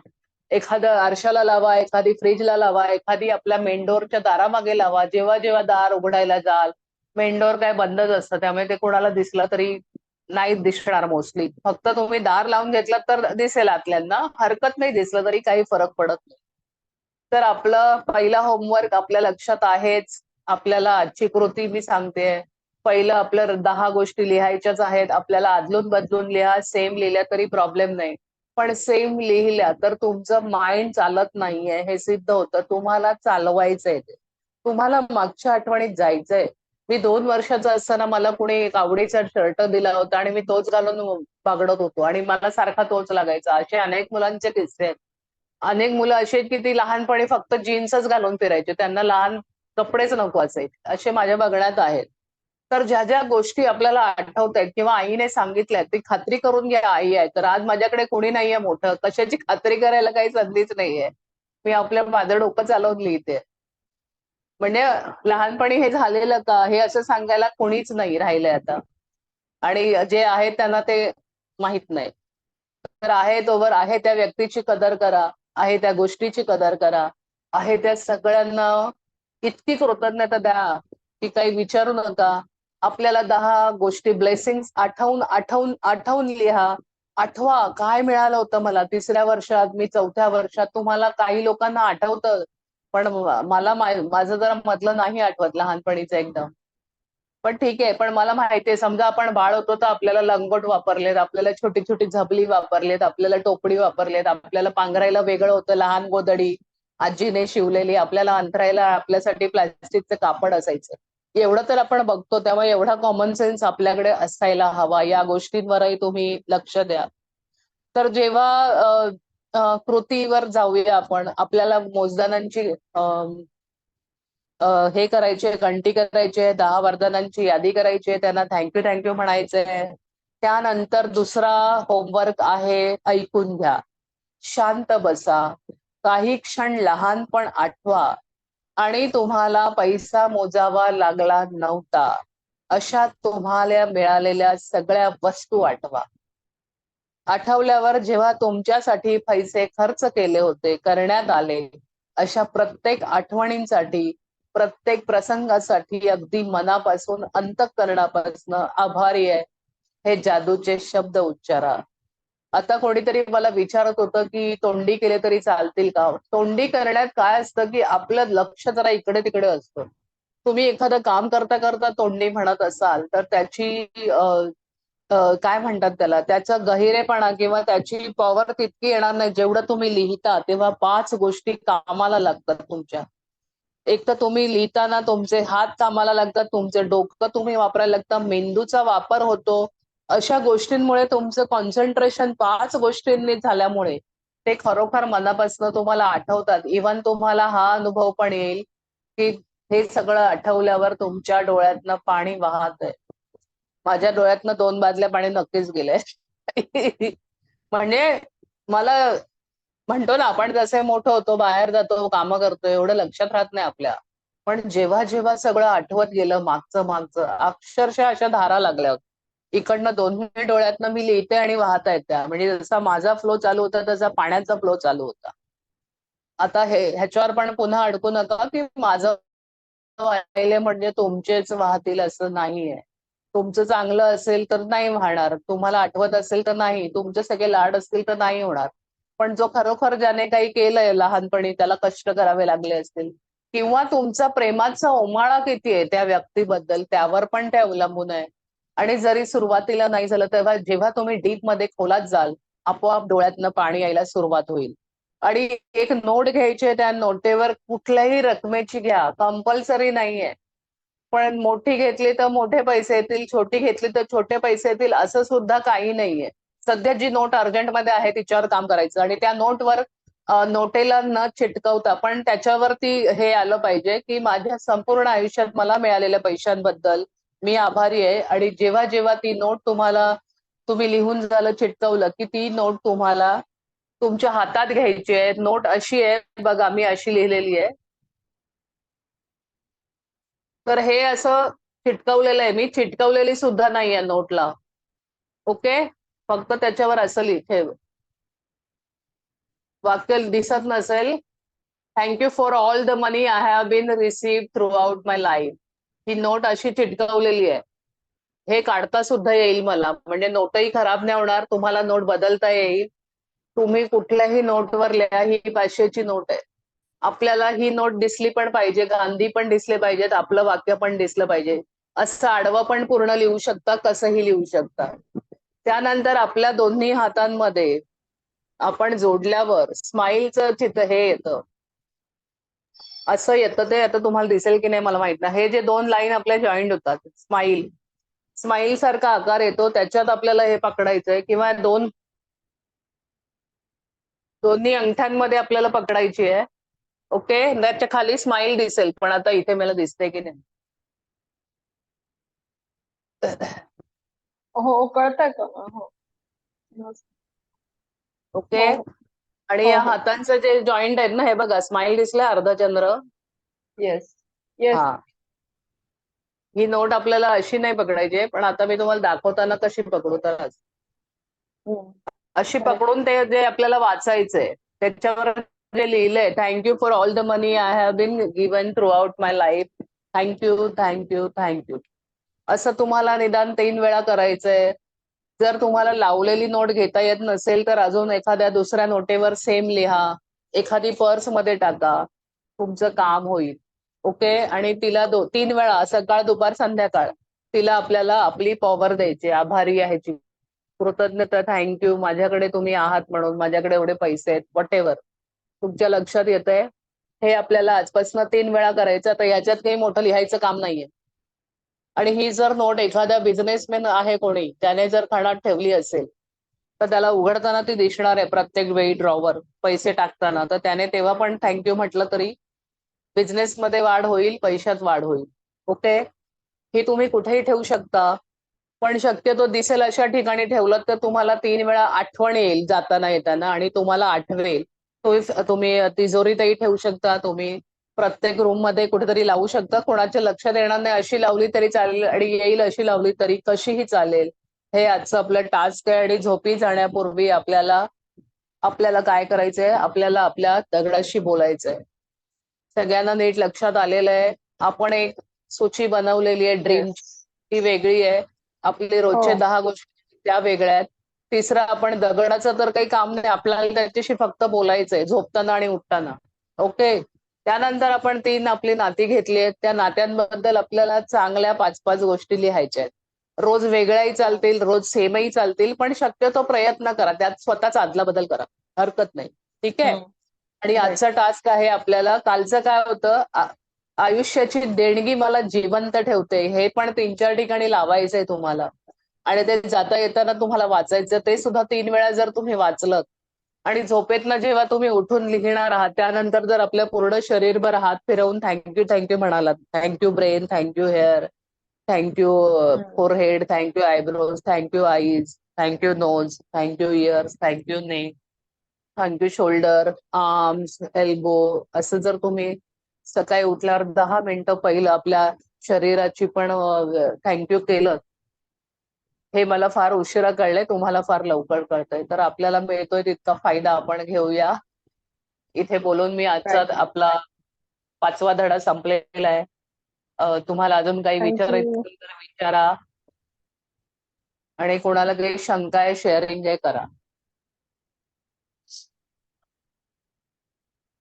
एखाद्या आरशाला लावा, एखादी फ्रीजला लावा, एखादी आपल्या मेन डोअरच्या दारामागे लावा. जेव्हा जेव्हा दार उघडायला जाल, मेन डोअर काय बंदच असतं, त्यामुळे ते कोणाला दिसलं तरी नाही दिसणार मोस्टली. फक्त तुम्ही दार लावून घेतलं तर दिसेल आतल्यांना, हरकत नाही दिसलं तरी काही फरक पडत नाही. तर आपलं पहिला होमवर्क आपल्या लक्षात आहेच. आपल्याला आजची कृती मी सांगते. पहिलं आपलं 10 गोष्टी लिहायच्याच आहेत. आपल्याला अदलून बदलून लिहा, सेम लिहिल्या तरी प्रॉब्लेम नाही. पण सेम लिहिल्या तर तुमचं माइंड चालत नाहीये हे सिद्ध होतं. तुम्हाला चालवायचंय ते. तुम्हाला मागच्या आठवणीत जायचंय. मी 2 वर्षाचा असताना मला कुणी एक आवडीचा शर्ट दिला होता आणि मी तोच घालून बागडत होतो आणि मला सारखा तोच लागायचा. असे अनेक मुलांचे किस्से आहेत. अनेक मुलं अशी आहेत की ती लहानपणी फक्त जीन्सच घालून फिरायचे. त्यांना लहान कपडेच नको असायचे. असे माझ्या बघण्यात आहेत. तर ज्या ज्या गोष्टी आपल्याला आठवतायत किंवा आईने सांगितल्यात ती खात्री करून घ्या आई आहे. तर आज माझ्याकडे कोणी नाहीये मोठं. कशाची खात्री करायला काही संधीच नाहीये. मी माझं डोकं चालवून लिहिते. म्हणजे लहानपणी हे झालेलं का हे असं सांगायला कोणीच नाही राहिलंय आता. आणि जे आहे त्यांना ते माहित नाही. तर आहे तोवर आहे त्या व्यक्तीची कदर करा, आहे त्या गोष्टीची कदर करा, आहे त्या सगळ्यांना इतकी कृतज्ञता द्या की काही विचारू नका. आपल्याला 10 गोष्टी ब्लेसिंग्स आठवून आठवून आठवून लिहा. आठवा काय मिळालं होतं मला 3ऱ्या वर्षात, मी 4थ्या वर्षात. तुम्हाला काही लोकांना आठवतं, पण मला माझं जरा मधलं नाही आठवत लहानपणीचं एकदम. पण ठीक आहे. पण मला माहितीये समजा आपण बाळ होतो तर आपल्याला लंगोट वापरलेत, आपल्याला छोटी छोटी झबली वापरलेत, आपल्याला टोपडी वापरलेत, आपल्याला पांघरायला वेगळं होतं लहान गोधडी आजीने शिवलेली, आपल्याला अंथरायला आपल्यासाठी प्लास्टिकचं कापड असायचं. एवढं तर आपण बघतो तेव्हा एवढा कॉमन सेन्स आपल्याकडे असायला हवा. या गोष्टींवरही तुम्ही लक्ष द्या. तर जेव्हा कृतीवर जाऊया आपण, आपल्याला मोजदानांची हे करायचे, गणती करायची, 10 वरदानांची यादी करायची, त्यांना थँक्यू म्हणायचंय. त्यानंतर दुसरा होमवर्क आहे, ऐकून घ्या, शांत बसा, काही क्षण लहानपण आठवा आणि तुम्हाला पैसा मोजावा लागला नव्हता अशा तुम्हाला मिळालेल्या सगळ्या वस्तू आठवा. आठवल्यावर जेव्हा तुमच्यासाठी पैसे खर्च केले होते, करण्यात आले, अशा प्रत्येक आठवणींसाठी, प्रत्येक प्रसंगासाठी अगदी मनापासून अंतःकरणापासून आभारी आहे हे जादूचे शब्द उच्चारा. आता कोणीतरी मला विचारत होतं की तोंडी केले तरी चालतील का? तोंडी करण्यात काय असतं की आपलं लक्ष जरा इकडे तिकडे असतं. तुम्ही एखादं काम करता करता तोंडी म्हणत असाल तर त्याची काय म्हणतात त्याला, त्याचा गहिरेपणा किंवा त्याची पॉवर तितकी येणार नाही जेवढं तुम्ही लिहिता. तेव्हा 5 गोष्टी कामाला लागतात तुमच्या. एक तर तुम्ही लिहिताना तुमचे हात कामाला लागतात, तुमचे डोकं तुम्ही वापरायला लागतं, मेंदूचा वापर होतो. अशा गोष्टींमुळे तुमचं कॉन्सन्ट्रेशन 5 गोष्टींनी झाल्यामुळे ते खरोखर मनापासून तुम्हाला आठवतात. इव्हन तुम्हाला हा अनुभव पण येईल की हे सगळं आठवल्यावर तुमच्या डोळ्यातनं पाणी वाहत आहे. माझ्या डोळ्यातनं 2 बादल्या पाणी नक्कीच गेलंय. म्हणजे मला म्हणतो ना आपण जसे मोठं होतो, बाहेर जातो, कामं करतो, एवढं लक्षात राहत नाही आपल्या. पण जेव्हा जेव्हा सगळं आठवत गेलं मागचं अक्षरशः अशा धारा लागल्या होत्या. इकडनं दोन्ही डोळ्यातनं मी लिहिते आणि वाहता आहेत त्या. म्हणजे जसा माझा फ्लो चालू होता तसा पाण्याचा फ्लो चालू होता. आता ह्याच्यावर पण पुन्हा अडकू नका की माझं वाहिले म्हणजे तुमचेच वाहतील असं नाहीये. तुमचं चांगलं असेल तर नाही वाहणार, तुम्हाला आठवत असेल तर नाही, तुमचे सगळे लाड असतील तर नाही होणार. पण जो खरोखर ज्याने काही केलंय लहानपणी त्याला कष्ट करावे लागले असतील किंवा तुमचा प्रेमाचा ओमाळा किती आहे त्या व्यक्तीबद्दल त्यावर पण ते अवलंबून आहे. आणि जरी सुरुवातीला नाही झालं तेव्हा जेव्हा तुम्ही डीप मध्ये खोलात जाल आपोआप डोळ्यातनं पाणी यायला सुरुवात होईल. आणि एक नोट घ्यायची आहे, त्या नोटेवर कुठल्याही रकमेची घ्या, कंपल्सरी नाहीये. पण मोठी घेतली तर मोठे पैसे येतील, छोटी घेतली तर छोटे पैसे येतील असं सुद्धा काही नाहीये. सध्या जी नोट अर्जंटमध्ये आहे तिच्यावर काम करायचं आणि त्या नोटवर नोटेला न चिटकवता पण त्याच्यावरती हे आलं पाहिजे की माझ्या संपूर्ण आयुष्यात मला मिळालेल्या पैशांबद्दल मी आभारी आहे. आणि जेव्हा जेव्हा ती नोट तुम्ही लिहून झालं चिटकवलं की ती नोट तुम्हाला तुमच्या हातात घ्यायची आहे. नोट अशी आहे बघा, मी अशी लिहिलेली आहे. तर हे असं चिटकवलेलं आहे, मी चिटकवलेली सुद्धा नाहीये नोटला. ओके, फक्त त्याच्यावर असं ठेव. वाक्य दिसत नसेल, thank you for all the money I have been received throughout my life. ही नोट अशी चिटकवलेली आहे. हे काढता सुद्धा येईल मला, म्हणजे नोटही खराब नाही होणार, तुम्हाला नोट बदलता येईल. तुम्ही कुठल्याही नोटवर लिहा ही 500ची नोट आहे. आपल्याला ही नोट दिसली पण पाहिजे, गांधी पण दिसले पाहिजेत, आपलं वाक्य पण दिसलं पाहिजे. असं आडवं पण पूर्ण लिहू शकता, कसंही लिहू शकता. त्यानंतर आपल्या दोन्ही हातांमध्ये आपण जोडल्यावर स्माईलचं चित्र हे येतं. असं येतं ते आता तुम्हाला दिसेल की नाही मला माहित नाही. हे जे 2 लाईन आपल्या जॉईंट होतात, स्माईल सारखा आकार येतो, त्याच्यात आपल्याला हे पकडायचंय किंवा दोन्ही अंगठ्यांमध्ये आपल्याला पकडायची आहे. ओके, त्याच्या खाली स्माईल दिसेल, पण आता इथे मला दिसते की नाही. हो कळतंय का? हो ओके, हो आणि हो या हो हातांचं जे जॉईंट आहेत ना, हे बघा स्माईल दिसलं अर्धचंद्र. Yes yes. हा, ही नोट आपल्याला अशी नाही पकडायची आहे, पण आता मी तुम्हाला दाखवताना कशी पकडू तर अशी पकडून ते जे आपल्याला वाचायचंय त्याच्यावर जे लिहिलंय, thank you for all the money I have been given throughout my life, thank you thank you thank you, असं तुम्हाला निदान 3 वेळा करायचंय. जर तुम्हाला लावलेली नोट घेता येत नसेल तर अजून एखाद्या दुसऱ्या नोटेवर सेम लिहा, एखादी पर्स मध्ये टाका, तुमचं काम होईल. ओके, आणि तिला 3 वेळा सकाळ दुपार संध्याकाळ तिला आपल्याला आपली पॉवर द्यायची, आभारी आहे, कृतज्ञता, थँक्यू, माझ्याकडे तुम्ही आहात म्हणून, माझ्याकडे एवढे पैसे आहेत, वॉट एव्हर तुमच्या लक्षात येतंय. हे आपल्याला आजपासून 3 वेळा करायचं. तर याच्यात काही मोठं लिहायचं काम नाहीये. आणि ही जर नोट एखाद्या बिझनेसमॅन आहे कोणी त्याने जर खणात ठेवली असेल तर त्याला उघडताना ती दिसणार आहे प्रत्येक वेळी ड्रॉवर पैसे टाकताना, तर त्याने तेव्हा पण थँक्यू म्हटलं तरी बिझनेसमध्ये वाढ होईल, पैशात वाढ होईल. ओके, ही तुम्ही कुठेही ठेवू शकता, पण शक्यतो दिसेल अशा ठिकाणी ठेवलं तर तुम्हाला 3 वेळा आठवण येईल जाताना येताना आणि तुम्हाला आठवेल. तुम्ही तिजोरीतही ठेवू शकता, तुम्ही प्रत्येक रूम मध्ये कुठेतरी लावू शकता, कोणाच्या लक्षात येणार नाही अशी लावली तरी चालेल आणि येईल अशी लावली तरी कशीही चालेल. हे आजचं आपलं टास्क आहे. आणि झोपी जाण्यापूर्वी आपल्याला काय करायचंय, आपल्याला आपल्या दगडाशी बोलायचंय. सगळ्यांना नीट लक्षात आलेलं आहे. आपण एक सूची बनवलेली आहे ड्रीम, ती वेगळी आहे. आपले रोजचे 10 गोष्टी त्या वेगळ्या आहेत. तिसरं, आपण दगडाचं तर काही काम नाही, आपल्याला त्याच्याशी फक्त बोलायचंय झोपताना आणि उठताना. ओके, त्यानंतर आपण 3 आपली नाती घेतली आहेत, त्या नात्यांबद्दल आपल्याला चांगल्या 5-5 गोष्टी लिहायच्या आहेत. रोज वेगळ्याही चालतील, रोज सेमही चालतील, पण शक्यतो प्रयत्न करा, त्यात स्वतःचा आदला बदल करा, हरकत नाही. ठीक आहे. आणि आजचा टास्क आहे आपल्याला, कालचं काय होतं, आयुष्याची देणगी मला जिवंत ठेवते, हे पण 3-4 ठिकाणी लावायचंय तुम्हाला. आणि ते जाता येताना तुम्हाला वाचायचं, ते सुद्धा 3 वेळा जर तुम्ही वाचलं आणि झोपेतनं जेव्हा तुम्ही उठून लिहिणार आहात त्यानंतर जर आपल्या पूर्ण शरीरभर हात फिरवून थँक्यू थँक्यू म्हणालात, thank you brain, thank you hair, thank you forehead, thank you eyebrows, thank you eyes, thank you nose, thank you ears, thank you neck, thank you shoulder, arms, elbow, असं जर तुम्ही सकाळी उठल्यावर 10 मिनिटं पहिलं आपल्या शरीराची पण थँक्यू केलं. हे मला फार उशिरा कळलंय, तुम्हाला फार लवकर कळतंय, तर आपल्याला मिळतोय तितका फायदा आपण घेऊया. इथे बोलून मी आजचा आपला 5वा धडा संपलेला आहे. तुम्हाला अजून काही विचारायचं असेल तर विचारा, आणि कोणाला काही शंका आहे शेअरिंग हे करा.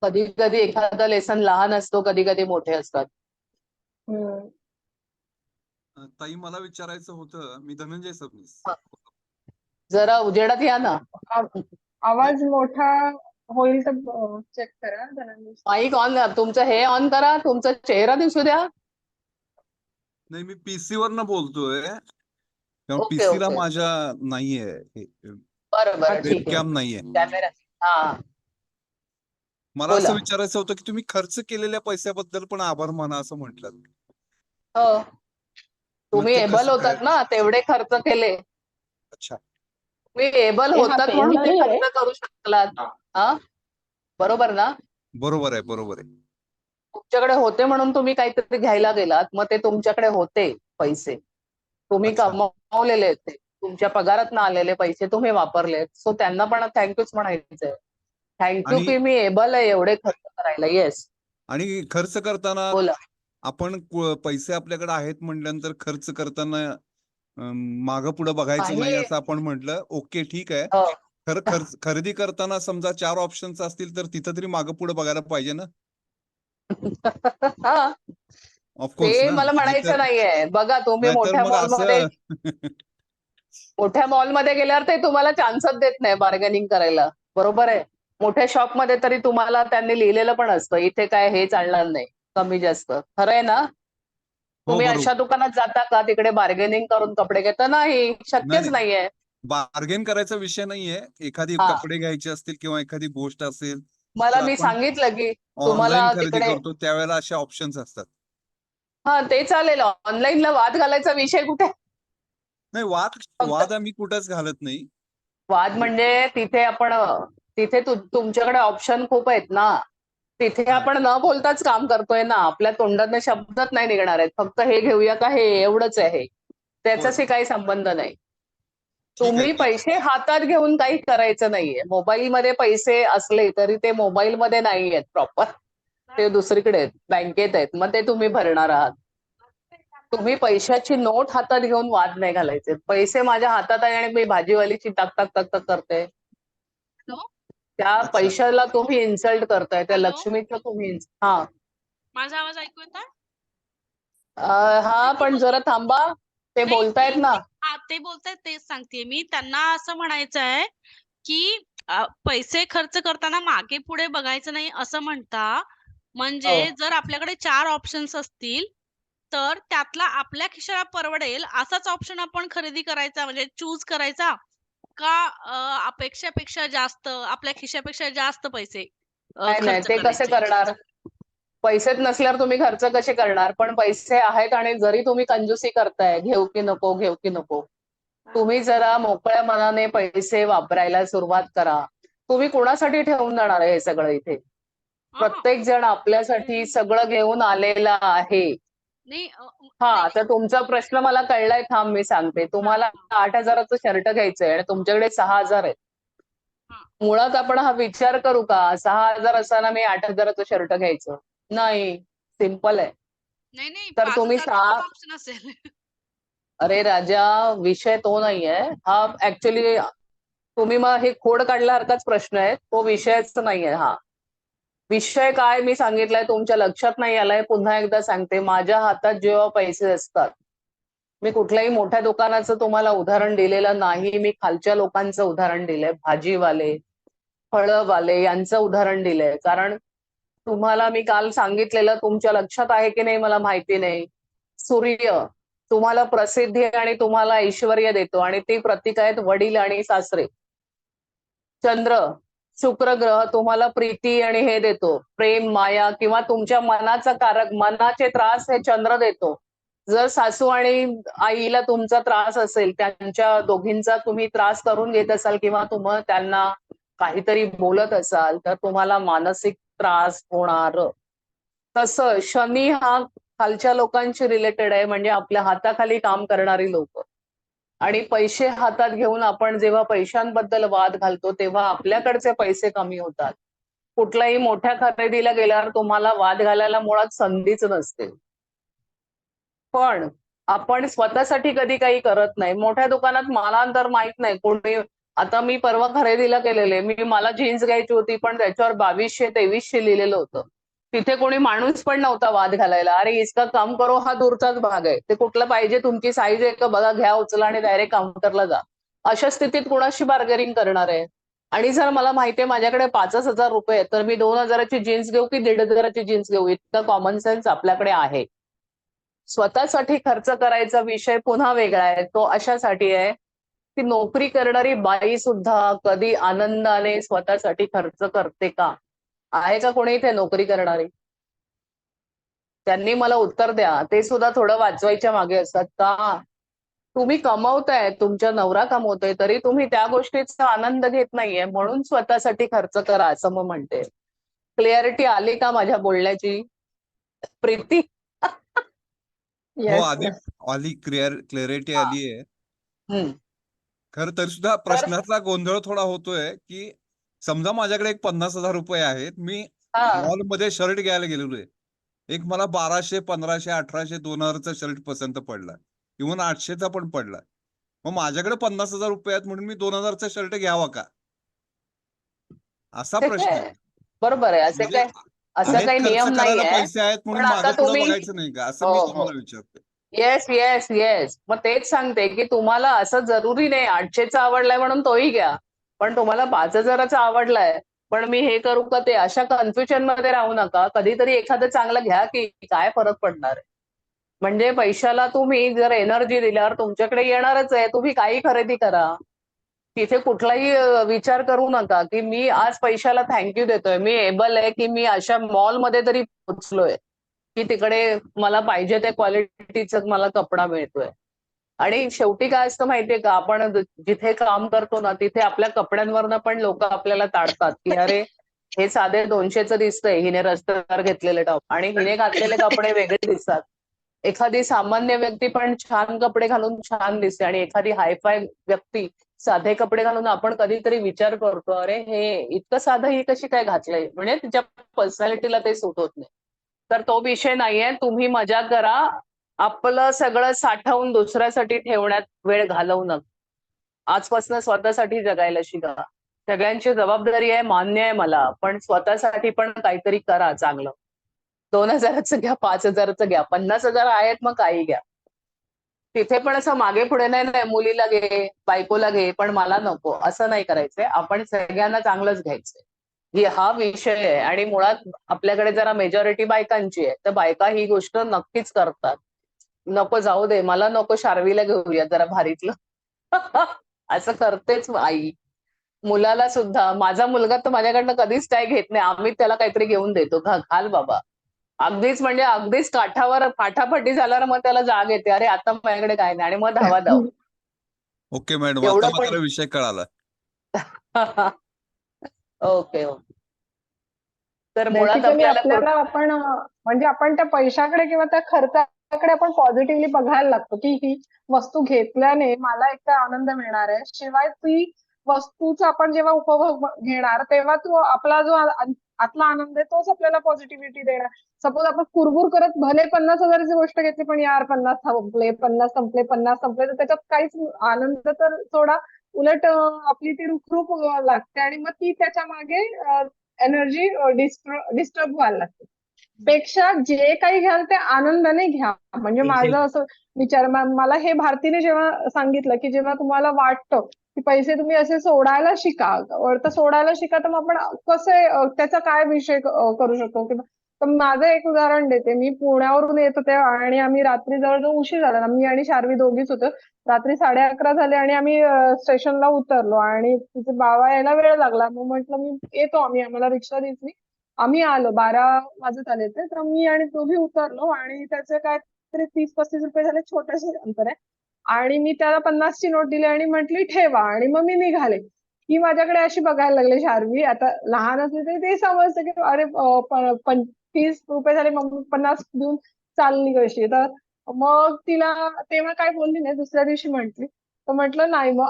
कधी कधी एखादा लेसन लहान असतो, कधी कधी मोठे असतात. ताई मला विचारायचं होतं, मी धनंजय सबनीस. जरा उजेडात या ना. आवाज मोठा होईल तर चेक करा. माईक ऑन, तुमचं हे ऑन करा, तुमचा चेहरा दिसू द्या. नाही, मी पीसी वरनं बोलतोय, ओके, पीसीला ओके. माझ्या नाहीये, बरं बरं, ठीक आहे. वेबकॅम नाहीये. कॅमेरा, हा मला असं बोला. विचारायचं होतं की तुम्ही खर्च केलेल्या पैशाबद्दल पण आभार माना असं म्हटलं. हो, मग तुम्ही ते एबल कसं काय? होतात ना, तेवढे खर्च केले. अच्छा, तुम्ही एबल हा होतात पेन म्हणून ते नाही आहे. खर्च करू शकलात. हा, बरोबर ना. बरोबर आहे, बरोबर आहे. तुमच्याकडे होते म्हणून तुम्ही काहीतरी घ्यायला गेलात, मग ते तुमच्याकडे होते पैसे, तुम्ही अच्छा. कमावलेले आहेत, ते तुमच्या पगारात आलेले पैसे तुम्ही वापरलेत. सो त्यांना पण थँक्यूच म्हणायचंय. थँक्यू आणि की मी एबल आहे एवढे खर्च करायला. येस, आणि खर्च करताना बोला. आपण पैसे आपल्याकडे आहेत म्हटल्यानंतर खर्च करताना मागं पुढे बघायचं नाही असं आपण म्हटलं. ओके, ठीक आहे. हो. खरेदी करताना समजा 4 ऑप्शन्स असतील तर तिथं तरी मागं पुढे बघायला पाहिजे ना. हा, ऑफकोर्स ते ना, मला म्हणायचं नाहीये. बघा, तुम्ही नाहीतर मग असं मोठ्या मॉलमध्ये गेल्यावर ते तुम्हाला चान्सच देत नाही बार्गेनिंग करायला. बरोबर आहे. मोठ्या शॉप मध्ये तरी तुम्हाला त्यांनी लिहिलेलं पण असतं इथे काय हे चालणार नाही, कमी जास्त. खरं आहे ना? हो तुम्ही बरोबर. अशा दुकानात जाता का तिकडे बार्गेनिंग करून कपडे घेता? नाही, नाही शक्यच नाही, नाहीये. बार्गेन करायचा विषय नाहीये. एखादी हा, कपडे घ्यायचे असतील किंवा एखादी गोष्ट असेल मला तर मी आपण सांगितलं की ऑनलाईन तुम्हाला खरेदी तिकडे करतो त्यावेळेला असे ऑप्शन्स असतात. हा ते चालेल. ऑनलाईनला वाद घालायचा विषय कुठे? नाही, वाद फक्त वाद आम्ही कुठंच घालत नाही. वाद म्हणजे तिथे आपण तिथे तुमच्याकडे ऑप्शन खूप आहेत ना. तिथे हा, आपण न बोलताच काम करतोय ना. आपल्या तोंडातनं शब्दच नाही निघणार आहेत. फक्त हे घेऊया का हे एवढंच आहे. त्याच्याशी बरोबर. काही संबंध नाही. ठीक आहे, तुम्ही ठीक आहे. पैसे हातात घेऊन काही करायचं नाहीये. मोबाईलमध्ये पैसे असले तरी ते मोबाईलमध्ये नाही आहेत प्रॉपर. ते दुसरीकडे आहेत, बँकेत आहेत. मग ते तुम्ही भरणार आहात. तुम्ही पैशाची नोट हातात घेऊन वाद नाही घालायचे. पैसे माझ्या हातात आहे आणि मी भाजीवालीची टाक टाक टाक टाक करते. त्या अच्छा. पैशाला तुम्ही इन्सल्ट करताय. त्या हॅलो, लक्ष्मीचं तुम्ही हा माझा आवाज ऐकू येतोय? हा, पण जरा थांबा. ते नाही बोलतायत ना. ते बोलतायत तेच सांगतेय मी. त्यांना असं म्हणायचं आहे, की पैसे खर्च करताना मागे पुढे बघायचं नाही असं म्हणता. म्हणजे हो. जर आपल्याकडे 4 ऑप्शन्स असतील, तर त्यातला आपल्या खिशाला परवडेल असाच ऑप्शन आपण खरेदी करायचा म्हणजे चूज करायचा का अपेक्षेपेक्षा जास्त आपल्या खिशापेक्षा जास्त पैसे नाही नाही, खर्च ते कसे करायचे? करणार? पैसेच नसल्यावर तुम्ही खर्च कसे करणार? पण पैसे आहेत आणि जरी तुम्ही कंजूसी करताय, घेऊ की नको, घेऊ की नको, तुम्ही जरा मोकळ्या मनाने पैसे वापरायला सुरुवात करा. तुम्ही कोणासाठी ठेवून जाणार आहे हे सगळं इथे? हां, प्रत्येक जण आपल्यासाठी सगळं घेऊन आलेला आहे. नाही हा, नाही. तर तुमचा प्रश्न मला कळलाय. थांब मी सांगते. हां, तुम्हाला हां, 8,000चं शर्ट घ्यायचंय आणि तुमच्याकडे 6,000 आहेत. हां. मुळात आपण हा विचार करू का 6,000 असताना मी 8,000चं शर्ट घ्यायचं? नाही, सिंपल आहे. नाही, नाही. तर तुम्ही 5,000 चा पण 6 ऑप्शन असेल. अरे राजा, विषय तो नाहीये हा. ऍक्च्युली तुम्ही मग हे खोड काढल्यासारखाच प्रश्न आहे. तो विषयच नाहीये हा. विषय काय मी सांगितलंय तुमच्या लक्षात नाही आलाय. पुन्हा एकदा सांगते. माझ्या हातात जेव्हा पैसे असतात, मी कुठल्याही मोठ्या दुकानाचं तुम्हाला उदाहरण दिलेलं नाही. मी खालच्या लोकांचं उदाहरण दिलंय. भाजीवाले, फळवाले यांचं उदाहरण दिलंय. कारण तुम्हाला मी काल सांगितलेलं तुमच्या लक्षात आहे की नाही मला माहिती नाही. सूर्य तुम्हाला प्रसिद्धी आणि तुम्हाला ऐश्वर्य देतो आणि ती प्रतीक आहेत वडील आणि सासरे. चंद्र, शुक्र ग्रह तुम्हाला प्रीती आणि हे देतो, प्रेम, माया किंवा तुमच्या मनाचा कारक, मनाचे त्रास हे चंद्र देतो. जर सासू आणि आईला तुमचा त्रास असेल, त्यांच्या दोघींचा तुम्ही त्रास करून घेत असाल किंवा तुम्ही त्यांना काहीतरी बोलत असाल, तर तुम्हाला मानसिक त्रास होणार. तसं शनी हा खालच्या लोकांशी रिलेटेड आहे, म्हणजे आपल्या हाताखाली काम करणारी लोक. आणि पैसे हातात घेऊन आपण जेव्हा पैशांबद्दल वाद घालतो तेव्हा आपल्याकडचे पैसे कमी होतात. कुठल्याही मोठ्या खरेदीला गेल्यावर तुम्हाला वाद घालायला मुळात संधीच नसते. पण आपण स्वतःसाठी कधी काही करत नाही. मोठ्या दुकानात मला तर माहित नाही कोणी. आता मी परवा खरेदीला गेलेले, मला जीन्स घ्यायची होती पण त्याच्यावर 2200-2300 लिहिलेलं होतं. तिथे कोणी माणूस पण नव्हता वाद घालायला. अरे इसका काम करो हा दूरचाच भाग आहे. ते कुठलं पाहिजे, तुमची साईज आहे का बघा, घ्या, उचला आणि डायरेक्ट काउंटरला जा. अशा स्थितीत कुणाशी बार्गेनिंग करणार आहे? आणि जर मला माहितीये माझ्याकडे 5,000 रुपये आहेत, तर मी 2,000ची जीन्स घेऊ की 1,500ची जीन्स घेऊ, इतका कॉमन सेन्स आपल्याकडे आहे. स्वतःसाठी खर्च करायचा विषय पुन्हा वेगळा आहे. तो अशासाठी आहे की नोकरी करणारी बाई सुद्धा कधी आनंदाने स्वतःसाठी खर्च करते का? आहे का कोणी इथे नोकरी करणारी? त्यांनी मला उत्तर द्या. ते सुद्धा थोडं वाचवायच्या मागे असतात का? तुम्ही कमवताय, तुमच्या नवरा कमवतोय, तरी तुम्ही त्या गोष्टीचा आनंद घेत नाहीये, म्हणून स्वतःसाठी खर्च करा असं मग म्हणते. क्लिअरिटी आली का माझ्या बोलण्याची? प्रीती? हो, येस आधी येस. आली क्लॅरिटी हा. आली आहे. हम्म. खरं तरी सुद्धा तर प्रश्नातला गोंधळ थोडा होतोय की समजा माझ्याकडे एक 50,000 रुपये आहेत. मी हा, मॉलमध्ये शर्ट घ्यायला गेलेलो आहे. एक मला 1,200, 1,500, 1,800, 2,000चा शर्ट पसंत पडला. इव्हन 800चा पण पडला. मग माझ्याकडे 50,000 रुपये आहेत म्हणून मी 2,000चा शर्ट घ्यावा का? असा ते प्रश्न काय आहे. बरोबर आहे. म्हणजे असं आहेत, काही खर्च नियम करायला नाहीये. पैसे आहेत पण म्हणून आता मागं पुढं तुम्ही बघायचं नाही का? असं हो मी हो, तुम्हाला विचारतोय. येस येस येस, मग तेच सांगते की तुम्हाला असं जरुरी नाही 800चा आवडलाय म्हणून तोही घ्या. पण तुम्हाला 5,000चा आवडलाय पण मी हे करू का ते, अशा कन्फ्युजन मध्ये राहू नका. कधीतरी एखादं चांगलं घ्या की काय फरक पडणार आहे. म्हणजे पैशाला तुम्ही जर एनर्जी दिल्यावर तुमच्याकडे येणारच आहे. तुम्ही काही खरेदी करा. तिथे कुठलाही विचार करू नका की मी आज पैशाला थँक्यू देतोय. मी एबल आहे की मी अशा मॉलमध्ये तरी पोहोचलोय की तिकडे मला पाहिजे त्या क्वालिटीचा मला कपडा मिळतोय. आणि शेवटी काय असतं माहितीये का, आपण जिथे काम करतो ना तिथे आपल्या कपड्यांवरनं पण लोक आपल्याला ताडतात की अरे हे साधे 200चं दिसतंय, हिने रस्त्यावर घेतलेले टॉप आणि हिने घातलेले कपडे वेगळे दिसतात. एखादी सामान्य व्यक्ती पण छान कपडे घालून छान दिसते आणि एखादी हायफाय व्यक्ती साधे कपडे घालून आपण कधीतरी विचार करतो अरे हे इतकं साधं ही कशी काय घातलंय, म्हणजे तिच्या पर्सनॅलिटीला ते सूट होत नाही. तर तो विषय नाहीये. तुम्ही मजा करा. आपलं सगळं साठवून दुसऱ्यासाठी ठेवण्यात वेळ घालवू नका. आजपासून स्वतःसाठी जगायला शिका. सगळ्यांची जबाबदारी आहे, मान्य आहे मला, पण स्वतःसाठी पण काहीतरी करा चांगलं. 2,000चं घ्या, 5,000चं घ्या, 50,000 आहेत मग काही घ्या. तिथे पण असं मागे पुढे नाही, मुलीला घे, बायकोला घे, पण मला नको असं नाही करायचंय. आपण सगळ्यांना चांगलंच घ्यायचंय. हा विषय आहे आणि मुळात आपल्याकडे जरा मेजॉरिटी बायकांची आहे. तर बायका ही गोष्ट नक्कीच करतात. नको जाऊ दे, मला नको, शार्वीला घेऊया जरा भारीतलं. असं करतेच आई. मुलाला सुद्धा, माझा मुलगा तर माझ्याकडनं कधीच काय घेत नाही. आम्ही त्याला काहीतरी घेऊन देतो, घाल बाबा. अगदीच म्हणजे अगदीच काठावर फाटाफाटी झाल्यावर मग त्याला जाग येते, अरे आता माझ्याकडे काय नाही, आणि मग धावाधाव. ओके मॅडम, एवढं आता पण मात्र विषय कळाला. Okay okay. तर मुळात बेसिकली आपल्याला आपल्याला आपण म्हणजे आपण त्या पैशाकडे किंवा त्या खर्चाकडे आपण पॉझिटिव्हली बघायला लागतो की ही वस्तू घेतल्याने मला एक तर आनंद मिळणार आहे, शिवाय ती वस्तूचा आपण जेव्हा उपभोग घेणार तेव्हा तो आपला जो आतला आनंद आहे तोच आपल्याला पॉझिटिव्हिटी देणार. सपोज आपण कुरबुर करत भले 50,000ची गोष्ट घेतली पण यार 50 संपले, 50 संपले, 50 संपले, तर त्याच्यात काहीच आनंद तर थोडा, उलट आपली ती रुखरुख लागते आणि मग ती त्याच्या मागे एनर्जी डिस्टर्ब व्हायला लागते. पेक्षा जे काही घ्याल ते आनंदाने घ्या. म्हणजे माझं असं विचार, मला हे भारतीने जेव्हा सांगितलं की जेव्हा तुम्हाला वाटतं की पैसे तुम्ही असे सोडायला शिका, तर सोडायला शिका, तर मग आपण कसे त्याचा काय विषय करू शकतो. तर माझं एक उदाहरण देते. मी पुण्यावरून येत होते आणि आम्ही रात्री जवळजवळ उशीर झाला ना, मी आणि शार्वी दोघीच होतो. रात्री 11:30 झाले आणि आम्ही स्टेशनला उतरलो आणि तिचे बाबा यायला वेळ लागला. मग म्हटलं मी येतो, आम्हाला रिक्षा दिसली, आम्ही आलो. 12 वाजत आले होते. तर मी आणि दोघी उतरलो आणि त्याचे काहीतरी 30-35 रुपये झाले, छोटेसे अंतर आहे. आणि मी त्याला 50ची नोट दिली आणि म्हटली ठेवा, आणि मग मी निघाले. ही माझ्याकडे अशी बघायला लागली शार्वी. आता लहान असली तरी ते समजतं की अरे 30 रुपये झाले, मग 50 देऊन चालली कशी. तर मग तिला तेव्हा काय बोलली नाही, दुसऱ्या दिवशी म्हटली. तर म्हटलं नाही, मग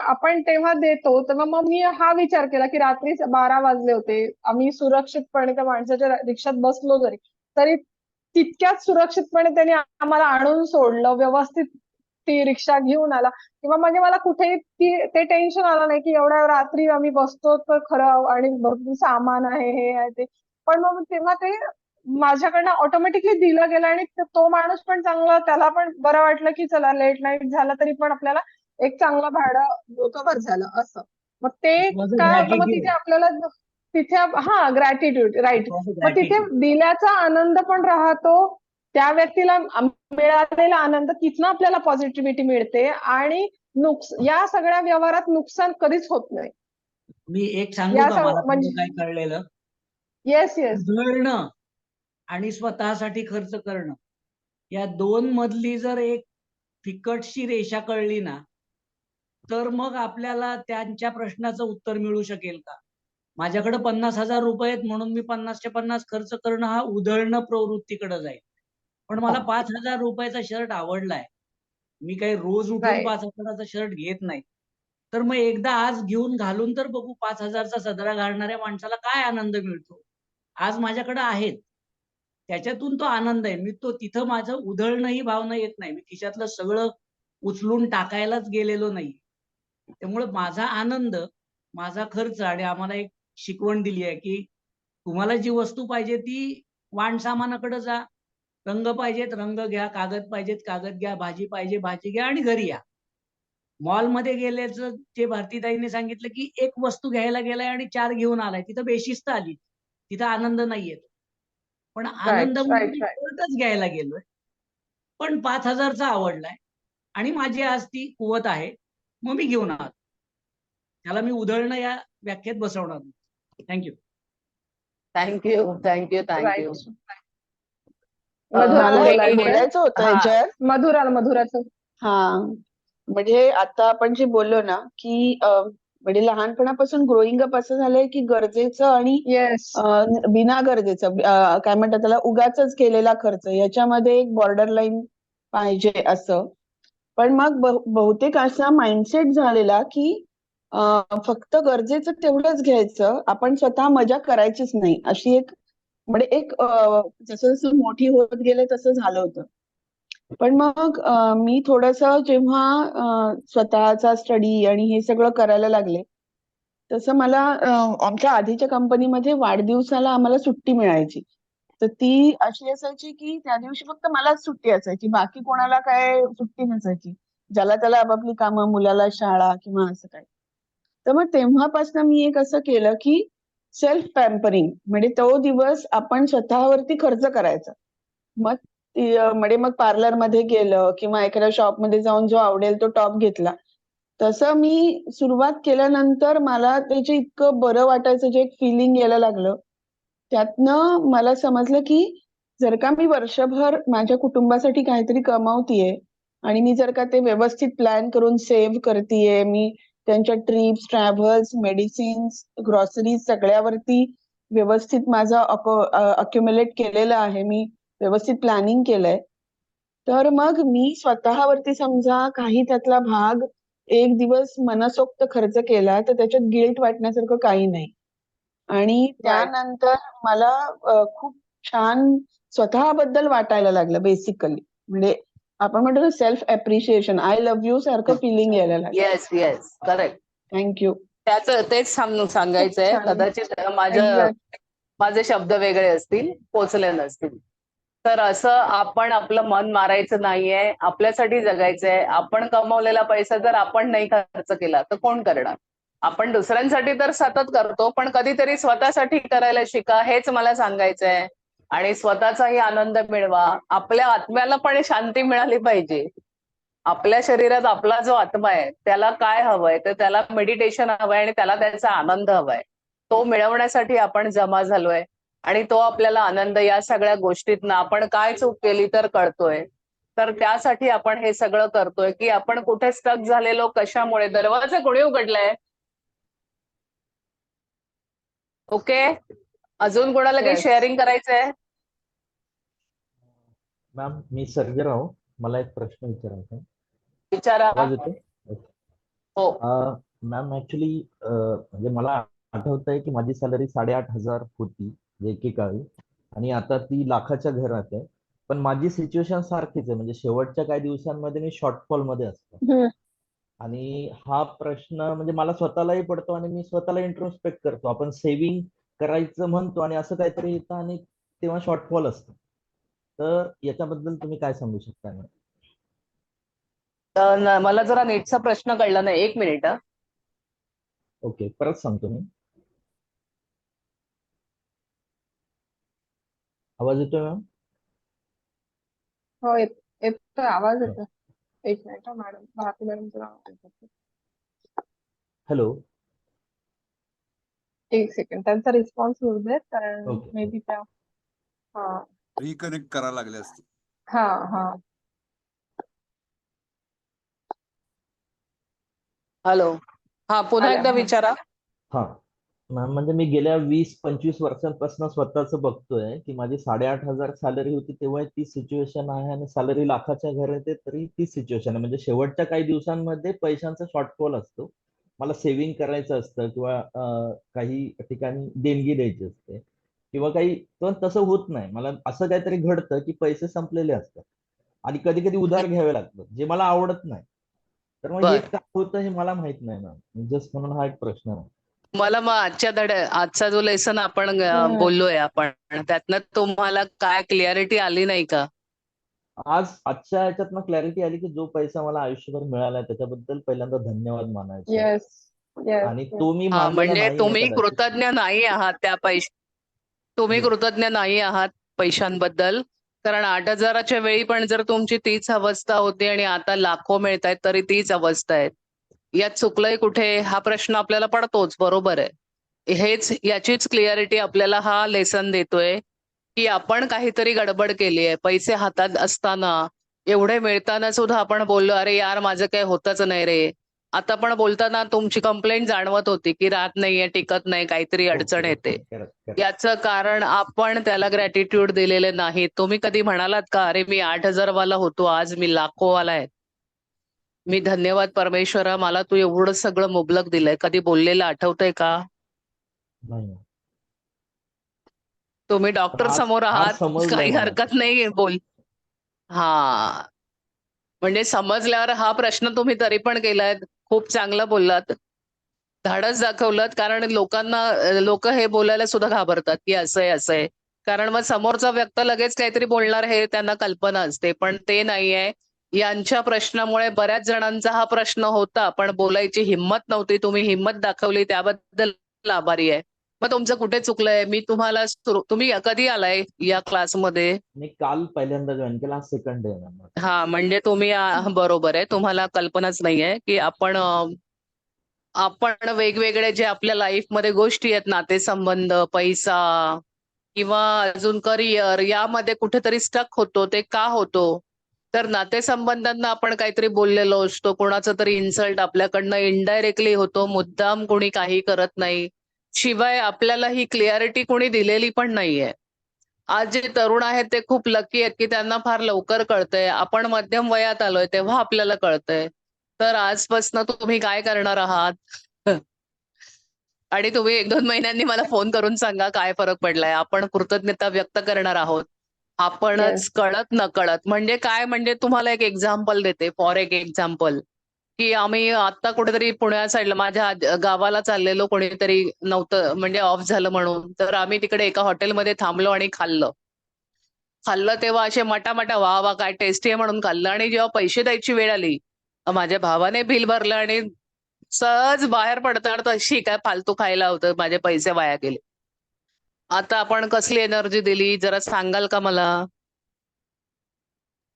आपण तेव्हा देतो. तर मग मी हा विचार केला की रात्री 12 वाजले होते, आम्ही सुरक्षितपणे त्या माणसाच्या रिक्षात बसलो जरी, तरी तितक्याच सुरक्षितपणे त्यांनी आम्हाला आणून सोडलं, व्यवस्थित ती रिक्षा घेऊन आला. किंवा म्हणजे मला कुठेही ते टेन्शन आलं नाही की एवढ्या रात्री आम्ही बसतो तर खरं, आणि भरपूर सामान आहे, हे आहे ते. पण मग तेव्हा ते माझ्याकडनं ऑटोमॅटिकली दिलं गेलं आणि तो माणूस पण चांगला, त्याला पण बरं वाटलं की चला लेट नाईट झालं तरी पण आपल्याला एक चांगलं भाडं कव्हर झालं असं. मग ते काय होतं, मग तिथे आपल्याला तिथे हा ग्रॅटिट्यूड, राईट. मग तिथे दिल्याचा आनंद पण राहतो, त्या व्यक्तीला मिळालेला आनंद, तिथनं आपल्याला पॉझिटिव्हिटी मिळते आणि या सगळ्या व्यवहारात नुकसान कधीच होत नाही. मी एक सांगू का मला म्हणजे काय कळलेलं? Yes yes. उधळणं आणि स्वतःसाठी खर्च करणं, या दोन मधली जर एक फिकटशी रेषा कळली ना, तर मग आपल्याला त्यांच्या प्रश्नाचं उत्तर मिळू शकेल का? माझ्याकडे 50,000 रुपये आहेत म्हणून मी 50च्या 50 खर्च करणं हा उधळणं प्रवृत्तीकडे जाईल. पण मला 5,000 रुपयाचा शर्ट आवडलाय, मी काही रोज उठून 5,000चा शर्ट घेत नाही. तर मग एकदा आज घेऊन घालून तर बघू 5,000चा सदरा घालणाऱ्या माणसाला काय आनंद मिळतो. आज माझ्याकडे आहेत, त्याच्यातून तो आनंद आहे. मी तो तिथं माझं उधळणं ही भावना येत नाही. मी खिशातलं सगळं उचलून टाकायलाच गेलेलो नाही. त्यामुळे माझा आनंद, माझा खर्च, आणि आम्हाला एक शिकवण दिली आहे की तुम्हाला जी वस्तू पाहिजे ती वाणसामानाकडे जा, रंग पाहिजेत रंग घ्या, कागद पाहिजेत कागद घ्या, भाजी पाहिजे भाजी घ्या आणि घरी या. मॉलमध्ये गेल्याचं जे भारतीताईने सांगितलं की एक वस्तू घ्यायला गेलाय आणि 4 घेऊन आलाय, तिथं बेशिस्त आली, तिथं आनंद नाहीये. पण आनंद right, म्हणजे right, मी right. शर्टच घ्यायला गेलोय, पण 5,000चा आवडलाय आणि माझी आज ती कुवत आहे, मग मी घेऊन आलो. त्याला मी उधळणं या व्याख्येत बसवणार नाही. Thank you. Thank you thank you thank you. Right. मधुराला मला एक बोलायचंय. बोलायचं होतं हा. याच्यात. मधुराचं. हा, म्हणजे आता आपण जे बोललो ना की म्हणजे लहानपणापासून ग्रोईंग अप असं झालंय की गरजेचं आणि Yes. बिना गरजेचं काय म्हणतात त्याला उगाचच केलेला खर्च याच्यामध्ये एक बॉर्डर लाईन पाहिजे असं. पण मग बहुतेक असा माइंडसेट झालेला की फक्त गरजेचं तेवढंच घ्यायचं, आपण स्वतः मजा करायचीच नाही, अशी एक म्हणजे एक जसं जसं मोठी होत गेले तसं झालं होतं. पण मग मी थोडंसं जेव्हा स्वतःचा स्टडी आणि हे सगळं करायला लागले, तसं मला आमच्या आधीच्या कंपनीमध्ये वाढदिवसाला आम्हाला सुट्टी मिळायची. तर ती अशी असायची की त्या दिवशी फक्त मलाच सुट्टी असायची, बाकी कोणाला काय सुट्टी नसायची. ज्याला त्याला आपापली कामं, मुलाला शाळा किंवा असं काय. तर मग तेव्हापासून मी एक असं केलं की सेल्फ पॅम्परिंग, म्हणजे तो दिवस आपण स्वतःवरती खर्च करायचा. मग म्हणजे मग पार्लरमध्ये गेलं किंवा एखाद्या शॉपमध्ये जाऊन जो आवडेल तो टॉप घेतला. तसं मी सुरुवात केल्यानंतर मला त्याचे इतकं बरं वाटायचं, जे एक फिलिंग यायला लागलं. त्यातनं मला समजलं की जर का मी वर्षभर माझ्या कुटुंबासाठी काहीतरी कमावतीये आणि मी जर का ते व्यवस्थित प्लॅन करून सेव्ह करतीये, मी त्यांच्या ट्रिप्स, ट्रॅव्हल्स, मेडिसिन्स, ग्रॉसरीज सगळ्यावरती व्यवस्थित माझं अक्युमुलेट केलेलं आहे, मी व्यवस्थित प्लॅनिंग केलंय, तर मग मी स्वतःवरती समजा काही त्यातला भाग एक दिवस मनसोक्त खर्च केला तर त्याच्यात गिल्ट वाटण्यासारखं काही नाही. आणि त्यानंतर मला खूप छान स्वतःबद्दल वाटायला लागलं बेसिकली. म्हणजे आपण म्हणतो ना self appreciation, I love you सारखं फिलिंग यायला लागलं. Yes yes correct. थँक्यू. तेच सांगायचंय. छान. कदाचित Exact. माझे शब्द वेगळे असतील, पोचले नसतील. तर असं आपण आपलं मन मारायचं नाहीये, आपल्यासाठी जगायचंय. आपण कमवलेला पैसा जर आपण नाही खर्च केला तर कोण करणार? आपण दुसऱ्यांसाठी तर सतत करतो, पण कधीतरी स्वतःसाठी करायला शिका, हेच मला सांगायचंय. आणि स्वतःचाही आनंद मिळवा, आपल्या आत्म्याला पण शांती मिळाली पाहिजे. आपल्या शरीरात आपला जो आत्मा आहे त्याला काय हवंय, तर त्याला मेडिटेशन हवंय आणि त्याला त्याचा आनंद हवाय. तो मिळवण्यासाठी आपण जमा झालोय आणि तो आपल्याला आनंद या सगळ्या गोष्टीतनं आपण काय चूक केली तर कळतोय. तर त्यासाठी आपण हे सगळं करतोय की आपण कुठे स्टक झालेलो, कशामुळे. दरवाजा कोणी उघडलाय? ओके, अजून कोणाला काही Yes. शेअरिंग करायचंय? मॅम, मी सर्जेराव. मला एक प्रश्न विचारायचा आहे. विचारा. आवाज येतो? हो. मॅम, ऍक्च्युली म्हणजे मला आठवत आहे की माझी सॅलरी 8,500 होती एकेकाळी, आणि आता ती लाखाच्या घरात आहे. पण माझी सिच्युएशन सारखीच आहे, म्हणजे शेवटच्या काही दिवसांमध्ये मी शॉर्टफॉल मध्ये असतो. आणि हा प्रश्न म्हणजे मला स्वतःलाही पडतो आणि मी स्वतःला इंट्रोस्पेक्ट करतो. आपण सेव्हिंग करायचं म्हणतो आणि असं काहीतरी येतं आणि तेव्हा शॉर्टफॉल असतो. तर याच्याबद्दल तुम्ही काय सांगू शकता? मला जरा नीटचा प्रश्न कळला नाही, 1 मिनिट. ओके, परत सांगतो मी. आवाज येतोय मॅम? हो, येतोय आवाज येतोय. 1 मिनिट मॅडम, भारती मॅडमचं नाव येतं. हॅलो. 1 सेकंड, त्यांचा रिस्पॉन्स होऊ देत, कारण ओके. मे बी त्या रिकनेक्ट करायला लागले असते. हा. हॅलो. हा, पुन्हा एकदा विचारा. हा मॅम, म्हणजे मी गेल्या 20-25 वर्षांपासून स्वतःच बघतोय की माझी 8,500 सॅलरी होती तेव्हा ती सिच्युएशन आहे, आणि सॅलरी लाखाच्या घरात आहे तरी ती सिच्युएशन आहे. म्हणजे शेवटच्या काही दिवसांमध्ये पैशांचा शॉर्टफॉल असतो. मला सेव्हिंग करायचं असतं किंवा काही ठिकाणी देणगी द्यायची असते किंवा काही, पण तसं होत नाही. मला असं काहीतरी घडतं की पैसे संपलेले असतात आणि कधी कधी उधार घ्यावे लागतं, जे मला आवडत नाही. तर मग हे बर. काय होतं हे मला माहित नाही मॅम. जस्ट म्हणून हा एक प्रश्न आहे. मला मग आजचा जो लेसन आपण बोललोय आपण, त्यातनं तुम्हाला काय क्लिअरिटी आली नाही का? आजच्या ह्याच्यातनं क्लॅरिटी आली की जो पैसा मला आयुष्यभर मिळाला त्याच्याबद्दल पहिल्यांदा धन्यवाद मानायचे येस येस आणि तो मी हा मानलेला म्हणजे नाहीये तुम्ही कदाचित. कृतज्ञ नाही आहात त्या तुम्ही हो. कृतज्ञ नाही आहात पैशांबद्दल. कारण 8,000च्या वेळी पण जर तुमची तीच अवस्था होती आणि आता लाखो मिळतायत तरी तीच अवस्था आहे. यात चुकलंय कुठे हा प्रश्न आपल्याला पडतोच, बरोबर आहे. याचीच क्लिअरिटी आपल्याला हा लेसन देतोय की आपण काहीतरी गडबड केली आहे. पैसे हातात असताना, एवढे मिळताना सुद्धा आपण बोललो, अरे यार माझं काही होतच नाही रे. आता पण बोलताना तुमची कंप्लेंट जाणवत होती की राहत नाहीये, टिकत नाही, काहीतरी अडचण ओके येते. Okay correct correct. याचं कारण आपण त्याला ग्रॅटिट्यूड दिलेले नाही. तुम्ही कधी म्हणालात का, अरे मी 8,000 वाला होतो, आज मी लाखो वाला आहे. मी धन्यवाद परमेश्वरा, मला तू एवढं सगळं मुबलक दिलंय. कधी बोललेलं आठवतंय का? नाही तुम्ही पण डॉक्टर आज समोर आज आहात, समजलंय काही मला ते. हरकत नाही बोल. हा म्हणजे समजल्यावर हा प्रश्न तुम्ही तरी पण केलाय. खूप चांगलं बोललात, धाडस दाखवलं. कारण लोक हे बोलायला सुद्धा घाबरतात की असं आहे असं आहे. कारण मग समोरचा व्यक्ती लगेच काहीतरी बोलणार हे त्यांना कल्पना असते, पण ते नाहीये. यांच्या प्रश्नामुळे बऱ्याच जणांचा हा प्रश्न होता, पण बोलायची हिंमत नव्हती. तुम्ही हिंमत दाखवली, त्याबद्दल आभारी आहे. मग तुमचं कुठे चुकलंय? मी तुम्हाला तुम्ही कधी आलाय या क्लासमध्ये? मी काल पहिल्यांदा जॉईन केला, आज सेकंड डे आहे माझा. हा म्हणजे तुम्ही बरोबर आहे, तुम्हाला कल्पनाच नाहीये की आपण वेगवेगळे जे आपल्या लाईफमध्ये गोष्टी आहेत, नातेसंबंध, पैसा किंवा अजून करिअर, यामध्ये कुठेतरी स्टक होतो. ते का होतो? तर नातेसंबंधांना आपण काहीतरी बोललेलो असतो, कोणाचं तरी इन्सल्ट आपल्याकडनं इनडायरेक्टली होतो, मुद्दाम कोणी काही करत नाही. शिवाय आपल्याला ही क्लिअरिटी कोणी दिलेली पण नाहीये. आज जे तरुण आहेत ते खूप लकी आहेत की त्यांना फार लवकर कळतंय. आपण मध्यम वयात आलोय तेव्हा आपल्याला कळतंय. तर आजपासून तुम्ही काय करणार आहात? आणि तुम्ही 1-2 महिन्यांनी मला फोन करून सांगा काय फरक पडलाय. आपण कृतज्ञता व्यक्त करणार आहोत. येस आपणच कळत नकळत म्हणजे काय, म्हणजे तुम्हाला एक एक्झाम्पल देते, फॉर एक एक्झाम्पल, की आम्ही आता कुठेतरी पुण्या साईडला माझ्या गावाला चाललेलो, कोणीतरी नव्हतं म्हणजे ऑफ झालं म्हणून. तर आम्ही तिकडे एका हॉटेलमध्ये थांबलो आणि खाल्लं. तेव्हा असे मटामटा वाह! वाह! काय टेस्टी आहे म्हणून खाल्लं आणि जेव्हा पैसे द्यायची वेळ आली, माझ्या भावाने बिल भरलं आणि सहज बाहेर पडताना तशी काय फालतू खायला होतं, माझे पैसे वाया गेले. आता आपण कसली एनर्जी दिली जरा सांगाल का मला?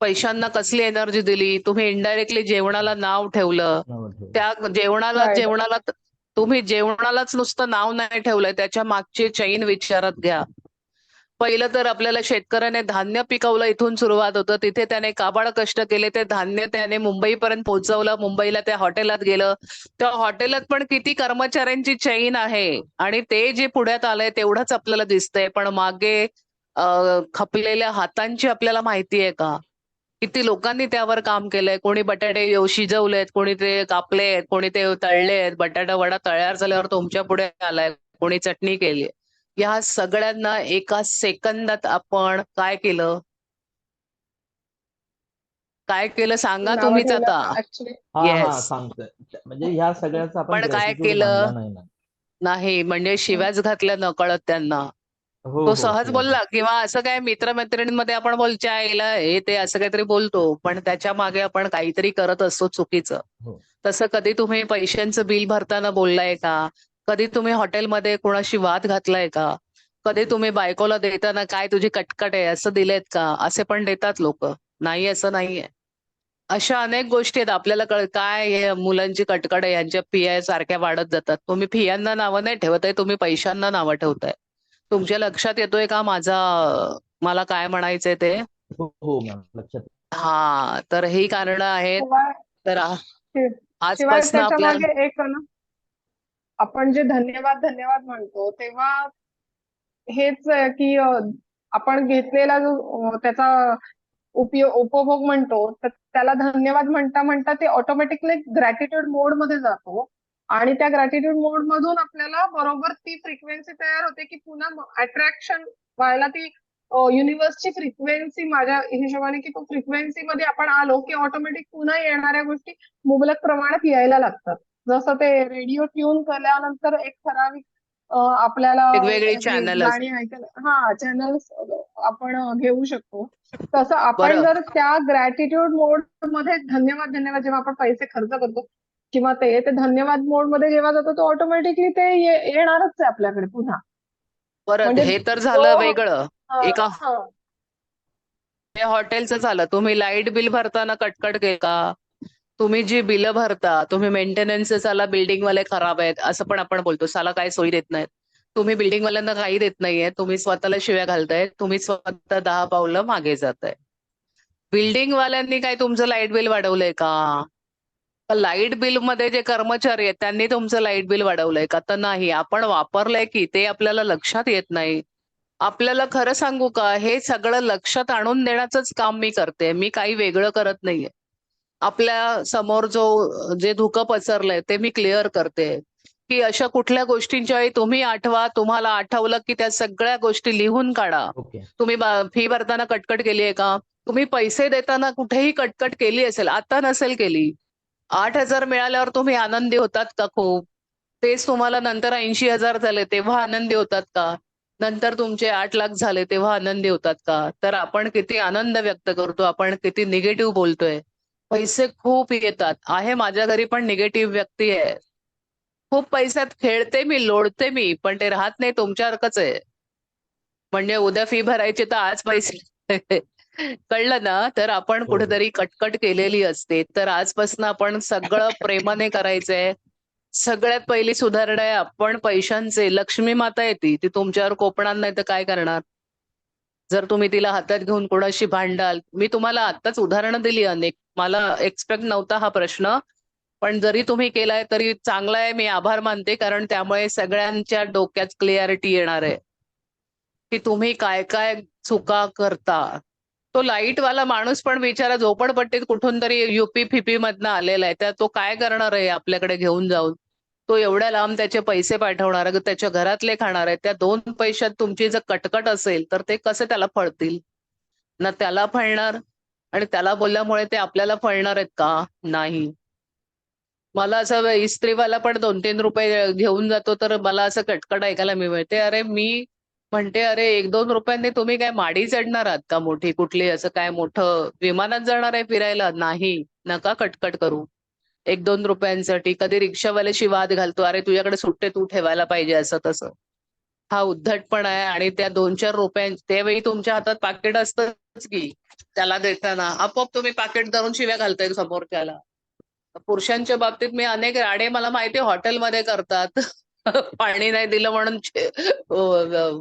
पैशांना कसली एनर्जी दिली? तुम्ही इनडायरेक्टली जेवणाला नाव ठेवलं. नव्हतं. त्या राईट जेवणाला तुम्ही जेवणालाच नुसतं नाव नाही ठेवलंय, त्याच्या मागची चैन विचारात घ्या. पहिलं तर आपल्याला शेतकऱ्याने धान्य पिकवलं, इथून सुरुवात होतं. तिथे त्याने काबाड कष्ट केले, ते धान्य त्याने मुंबईपर्यंत पोहोचवलं. मुंबईला त्या हॉटेलात गेलं. त्या हॉटेलात पण किती कर्मचाऱ्यांची चैन आहे आणि ते जे पुढ्यात आलंय तेवढंच आपल्याला दिसतंय. पण मागे खपलेल्या हातांची आपल्याला माहिती आहे का? किती लोकांनी त्यावर काम केलंय. कोणी बटाटे शिजवलेत, कोणी ते कापलेत, कोणी ते तळलेत. बटाटा वडा तयार झाल्यावर तुमच्या पुढे आलाय. कोणी चटणी केली. या सगळ्यांना एका सेकंदात आपण काय केलं? काय केलं सांगा नावं तुम्हीच आता. ठेवलं ऍक्च्युली. हा येस. सांगतोय. म्हणजे ह्या सगळ्याचा आपण पण काय ग्रॅटिट्यूड केलं? मानला नाही ना. नाही म्हणजे शिव्याच घातल्या नकळत त्यांना. हो तो हो सहज शिवाय बोलला किंवा असं काय मित्रमैत्रिणींमध्ये आपण बोलच्या आईला हे ते असं काहीतरी बोलतो, पण त्याच्या मागे आपण काहीतरी करत असतो चुकीचं. हो. तसं कधी तुम्ही पैशांचं बिल भरताना बोललाय का? कधी तुम्ही हॉटेलमध्ये कोणाशी वाद घातलाय का? कधी तुम्ही बायकोला देताना काय तुझी कटकट आहे असं दिलेत का? असे पण देतात लोक. नाही असं नाहीये. अशा अनेक गोष्टी आहेत आपल्याला काय हे मुलांची कटकट आहे, यांच्या फिया सारख्या वाढत जातात. तुम्ही फियांना नावं नाही ठेवत आहे, तुम्ही पैशांना नावं ठेवताय. तुमच्या लक्षात येतोय का मला काय म्हणायचंय ते? हो हो मॅम लक्षात. हा तर ही कारणं आहेत. शिवाय तर शिवाय आजपासून त्याच्या आपल्या मागे एक ना, आपण जे धन्यवाद धन्यवाद म्हणतो तेव्हा हेच आहे की आपण घेतलेला जो त्याचा उपभोग म्हणतो, तर त्याला धन्यवाद म्हणता म्हणता ते ऑटोमॅटिकली ग्रॅटिट्यूड मोड मध्ये जातो आणि त्या ग्रॅटिट्यूड मोड मधून आपल्याला बरोबर ती फ्रिक्वेन्सी तयार होते की पुन्हा अट्रॅक्शन व्हायला ती युनिव्हर्सची फ्रिक्वेन्सी माझ्या हिशोबाने की तो फ्रिक्वेन्सी मध्ये आपण आलो की ऑटोमॅटिक पुन्हा येणाऱ्या गोष्टी मुबलक प्रमाणात यायला लागतात. जसं ते रेडिओ ट्यून केल्यानंतर एक ठराविक आपल्याला वेगवेगळी हे चॅनल गाणी ऐकायला चॅनल्स आपण घेऊ शकतो. तसं आपण बरं. जर त्या ग्रॅटिट्यूड मोड मध्ये धन्यवाद जेव्हा आपण पैसे खर्च करतो किंवा ते धन्यवाद मोड मध्ये जेव्हा जातो तो ऑटोमॅटिकली ते येणारच आहे आपल्याकडे पुन्हा. बरं, म्हणजे हे तर झालं तो वेगळं. एका हा हे हॉटेलचं झालं. तुम्ही लाईट बिल भरताना कटकट केलं का? तुम्ही जी बिलं भरता, तुम्ही मेंटेनन्स साला बिल्डिंग वाले खराब आहेत असं पण आपण बोलतो. साला काय सोयी देत नाहीत. तुम्ही बिल्डिंग वाल्यांना काही देत नाहीये. तुम्ही स्वतःला शिव्या घालताय. तुम्ही स्वतः 10 पावलं मागे जाताय. बिल्डिंग वाल्यांनी काय तुमचं लाईट बिल वाढवलंय का? लाईट बिल मध्ये जे कर्मचारी आहेत त्यांनी तुमचं लाईट बिल वाढवलंय का? तर नाही. आपण वापरलंय की ते आपल्याला लक्षात येत नाही. आपल्याला खरं सांगू का, हे सगळं लक्षात आणून देण्याचंच काम मी करते. मी काही वेगळं करत नाहीये. आपल्या समोर जे धुकं पसरलंय ते मी क्लिअर करते. की अशा कुठल्या गोष्टींच्या वेळी तुम्ही आठवा, तुम्हाला आठवलं की त्या सगळ्या गोष्टी लिहून काढा. ओके. तुम्ही फी भरताना कटकट केली आहे का? तुम्ही पैसे देताना कुठेही कटकट केली असेल, आता नसेल केली. 8,000 मिळाल्यावर तुम्ही आनंदी होतात का खूप? तेच तुम्हाला नंतर 80,000 झाले तेव्हा आनंदी होतात का? नंतर तुमचे 8 लाख झाले तेव्हा आनंदी होतात का? तर आपण किती आनंद व्यक्त करतो, आपण किती निगेटिव्ह बोलतोय. पैसे खूप येतात. आहे माझ्या घरी पण निगेटिव्ह व्यक्ती आहे. खूप पैशात खेळते मी, लोळते मी, पण ते राहत नाही तुमच्यासारखंच आहे. म्हणजे उद्या फी भरायची तर आज पैसे कळलं ना? तर आपण हो, हो. कुठेतरी कटकट केलेली असते. तर आजपासून आपण सगळं प्रेमाने करायचंय. सगळ्यात पहिली सुधारणा आहे आपण पैशांचे. लक्ष्मी माता आहे ती तुमच्यावर कोपणार नाही तर काय करणार? जर तुम्ही तिला हातात घेऊन कोणाशी भांडाल. मी तुम्हाला आत्ताच उदाहरणं दिली अनेक. मला एक्सपेक्ट नव्हता हा प्रश्न. पण जरी तुम्ही केलाय तरी चांगला आहे. मी आभार मानते कारण त्यामुळे सगळ्यांच्या डोक्यात क्लिअरिटी येणार आहे. की तुम्ही काय काय चुका करता. तो लाईटवाला माणूस पण बिचारा झोपडपट्टीत कुठून तरी युपी फिपी मधनं आलेला आहे. तर तो काय करणार आहे आपल्याकडे घेऊन जाऊन? तो एवढ्या लांब त्याचे पैसे पाठवणार आहे, त्याच्या घरातले खाणार आहेत. त्या 2 पैशात तुमची जर कटकट असेल तर ते कसे त्याला फळतील? ना त्याला फळणार आणि त्याला बोलल्यामुळे ते आपल्याला फळणार आहेत का? नाही. मला असं इस्त्रीवाला पण 2-3 रुपये घेऊन जातो तर मला असं कटकट ऐकायला मिळते. अरे मी म्हणते, "अरे 1-2 रुपयांनी तुम्ही काय माडी चढणार आहात का मोठी कुठली? असं काय मोठं विमानात जाणार आहे फिरायला? नाही. नका कटकट करू. 1-2 रुपयांसाठी." कधी रिक्षावाल्याशी वाद घालतो, "अरे तुझ्याकडे सुट्टे तू ठेवायला पाहिजे," असं तसं. हा उद्धटपणा आहे आणि त्या 2-4 त्यावेळी तुमच्या हातात पाकीट असतंच की त्याला देताना. आपोआप तुम्ही पाकीट धरून शिव्या घालताय समोरच्याला. पुरुषांच्या बाबतीत मी अनेक राडे मला माहिती आहे हॉटेलमध्ये करतात. पाणी नाही दिलं म्हणून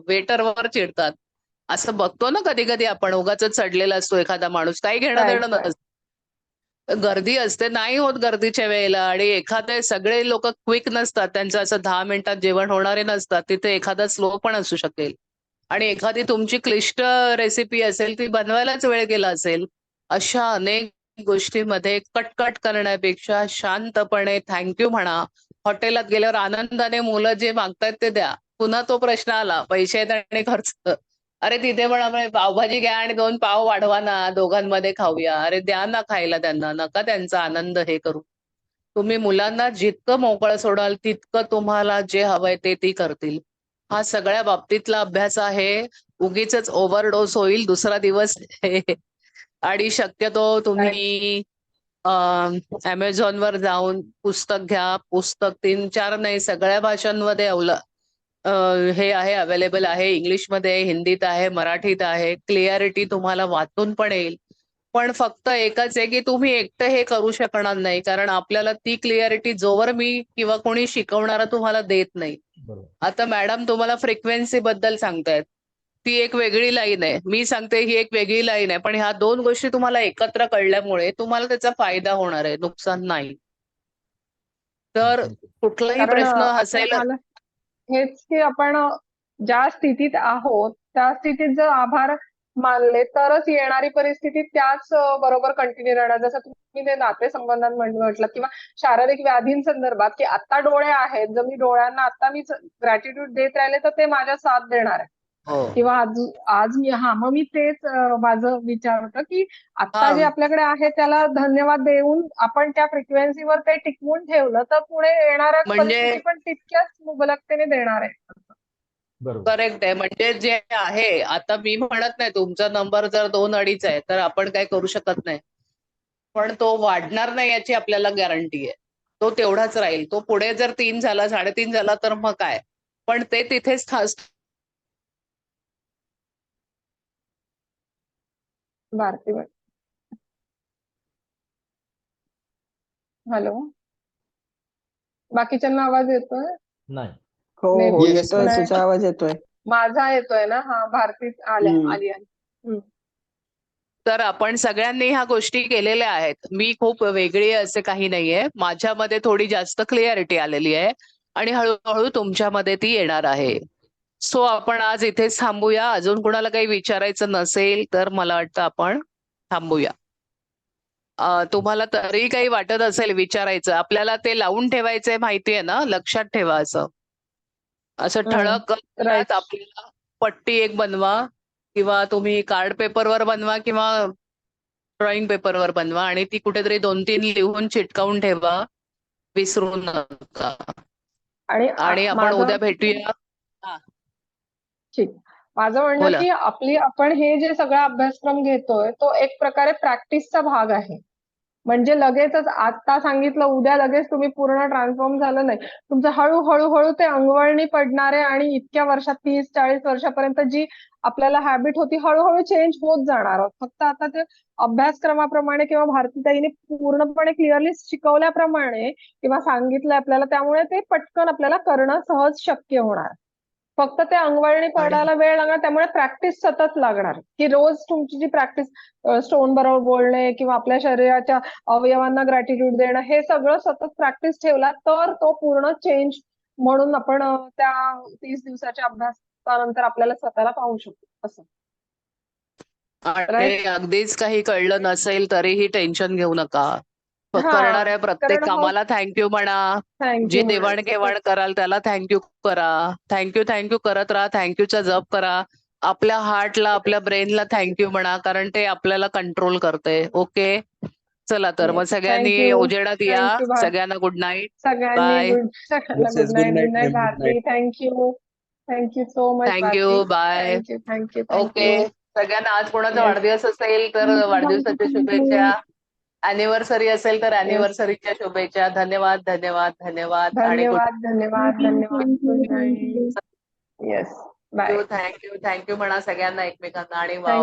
वेटरवर चिडतात. असं बघतो ना कधी-कधी आपण उगाचच चढलेला असतो एखादा माणूस. काही घेणं-देणं राईट नसतं. गर्दी असते, नाही होत गर्दीच्या वेळेला आणि एखादे सगळे लोकं क्विक नसतात. त्यांचं असं 10 मिनिटात जेवण होणारे नसतात. तिथे एखादा स्लो पण असू शकेल. आणि एखादी तुमची क्लिष्ट रेसिपी असेल, ती बनवायलाच वेळ गेला असेल. अशा अनेक गोष्टीमध्ये कटकट करण्यापेक्षा शांतपणे थँक यू म्हणा. हॉटेलात गेल्यावर आनंदाने मुलं जे मागतायत ते द्या. पुन्हा तो प्रश्न आला, पैसे आहेत आणि खर्च. अरे तिथे पण आपण पावभाजी घ्या आणि 2 पाव वाढवा ना, दोघांमध्ये खाऊया. अरे द्या ना खायला त्यांना, नका त्यांचा आनंद हे करू. तुम्ही मुलांना जितकं मोकळं सोडाल, तितकं तुम्हाला जे हवंय ते ती करतील. हा सगळ्या बाबतीतला अभ्यास आहे. उगीचच ओव्हरडोस होईल दुसरा दिवस आणि शक्यतो राईट. तुम्ही Amazonवर जाऊन पुस्तक घ्या. पुस्तक 3-4 नाही सगळ्या भाषांमध्ये हे आहे अवेलेबल आहे. इंग्लिशमध्ये आहे, हिंदीत आहे, मराठीत आहे. क्लिअरिटी तुम्हाला वाचून पण येईल. पण फक्त एकच आहे, की तुम्ही एकटं हे करू शकणार नाही. कारण आपल्याला ती क्लिअरिटी जोवर मी किंवा कोणी शिकवणारा तुम्हाला देत नाही. बरोबर. आता मॅडम तुम्हाला फ्रिक्वेन्सी बद्दल सांगतायत. ती एक वेगळी लाईन आहे. मी सांगते ही एक वेगळी लाईन आहे. पण ह्या 2 गोष्टी तुम्हाला एकत्र कळल्यामुळे तुम्हाला त्याचा फायदा होणार आहे, नुकसान नाही. तर थँक्यू. कुठलाही कारण प्रश्न आता हसायला मला हेच की आपण ज्या स्थितीत आहोत त्या स्थितीत जर आभार मानले तरच येणारी परिस्थिती त्याच बरोबर कंटिन्यू राहणार. जसं तुम्ही ते नातेसंबंधात म्हटलं किंवा शारीरिक व्याधींसंदर्भात की आता डोळे आहेत, जर मी डोळ्यांना आता मी ग्रॅटिट्यूड देत राहिले तर ते माझ्या साथ देणार आहे. हो. किंवा आज आज मी मग मी तेच माझं विचार होतं की आता जे हां. आपल्याकडे आहे त्याला धन्यवाद देऊन आपण त्या फ्रिक्वेन्सीवर ते टिकवून ठेवलं तर पुढे येणाऱ्या म्हणजे परिस्थिती पण तितक्याच मुबलकतेने देणार आहे. बरोबर. करेक्ट आहे. म्हणजे जे आहे आता मी म्हणत नाही तुमचा नंबर जर 2-2.5 आहे तर आपण काय करू शकत नाही. पण तो वाढणार नाही याची आपल्याला गॅरंटी आहे. तो तेवढाच राहील. तो पुढे जर 3 झाला, 3.5 झाला तर मग काय? पण ते तिथेच भारती मॅडम. हॅलो. बाकीच्यांना आवाज येतोय? नाही. हो नाही, हो Yes, येतोय, नाही. तुझा आवाज येतोय. माझा येतोय ना? हा, भारती आली. तर आपण सगळ्यांनी ह्या गोष्टी केलेल्या आहेत. मी खूप वेगळी असे काही नाहीये. माझ्यामध्ये थोडी जास्त क्लिअरिटी आलेली आहे आणि हळूहळू तुमच्यामध्ये ती येणार आहे. सो आपण आज इथेच थांबूया. अजून कुणाला काही विचारायचं नसेल तर मला वाटतं आपण थांबूया. तुम्हाला तरी काही वाटत असेल विचारायचं, आपल्याला ते लावून ठेवायचंय माहितीये ना, लक्षात ठेवा. असं ठळक राईट. आपल्याला पट्टी एक बनवा किंवा तुम्ही कार्ड पेपरवर बनवा किंवा ड्रॉइंग पेपरवर बनवा आणि ती कुठेतरी 2-3 लिहून चिटकावून ठेवा. विसरू नका. आणि आपण माझं उद्या भेटूया. ठीक. माझं म्हणणं बोला. की आपण हे जे सगळा अभ्यासक्रम घेतोय तो एक प्रकारे प्रॅक्टिसचा भाग आहे. म्हणजे लगेचच आता सांगितलं उद्या लगेच तुम्ही पूर्ण ट्रान्सफॉर्म झालं नाही. तुमचं हळूहळू ते अंगवळणी पडणारे आणि इतक्या वर्षात 30-40 वर्षापर्यंत जी आपल्याला हॅबिट होती हळूहळू चेंज होत जाणार आहोत. फक्त आता ते अभ्यासक्रमाप्रमाणे किंवा भारतीताईने पूर्णपणे क्लिअरली शिकवल्याप्रमाणे किंवा सांगितलं आपल्याला, त्यामुळे ते पटकन आपल्याला करणं सहज शक्य होणार. फक्त ते अंगवळणी पडायला वेळ लागणार. त्यामुळे प्रॅक्टिस सतत लागणार, की रोज तुमची जी प्रॅक्टिस, स्टोन बरोबर बोलणे किंवा आपल्या शरीराच्या अवयवांना ग्रॅटिट्यूड देणं, हे सगळं सतत प्रॅक्टिस ठेवला तर तो पूर्ण चेंज म्हणून आपण त्या 30 दिवसाच्या अभ्यासानंतर आपल्याला स्वतःला पाहू शकतो असं. आणि अगदीच काही कळलं नसेल तरीही टेन्शन घेऊ नका. करणाऱ्या प्रत्येक कारण कामाला थँक्यू म्हणा. जी थँक्यू देवाणघेवाण कराल त्याला थँक्यू करा. थँक्यू करत राहा. थँक्यूचा जप करा. आपल्या हार्टला, आपल्या ब्रेनला थँक्यू म्हणा, कारण ते आपल्याला कंट्रोल करते. ओके, चला तर मग सगळ्यांनी उजेडात या. सगळ्यांना गुड नाईट. सगळ्यांनी bye. Good Good night. night, good night ma'am. Good Bharati. night. Thank you so much Bharati. Thank you. Bye. Okay. सगळ्यांना आज कोणाचा वाढदिवस असेल तर वाढदिवसाच्या शुभेच्छा. अॅनिव्हर्सरी असेल तर अॅनिव्हर्सरीच्या शुभेच्छा. धन्यवाद. आणि धन्यवाद. Good night. Yes, bye. Thank you म्हणा सगळ्यांना एकमेकांना आणि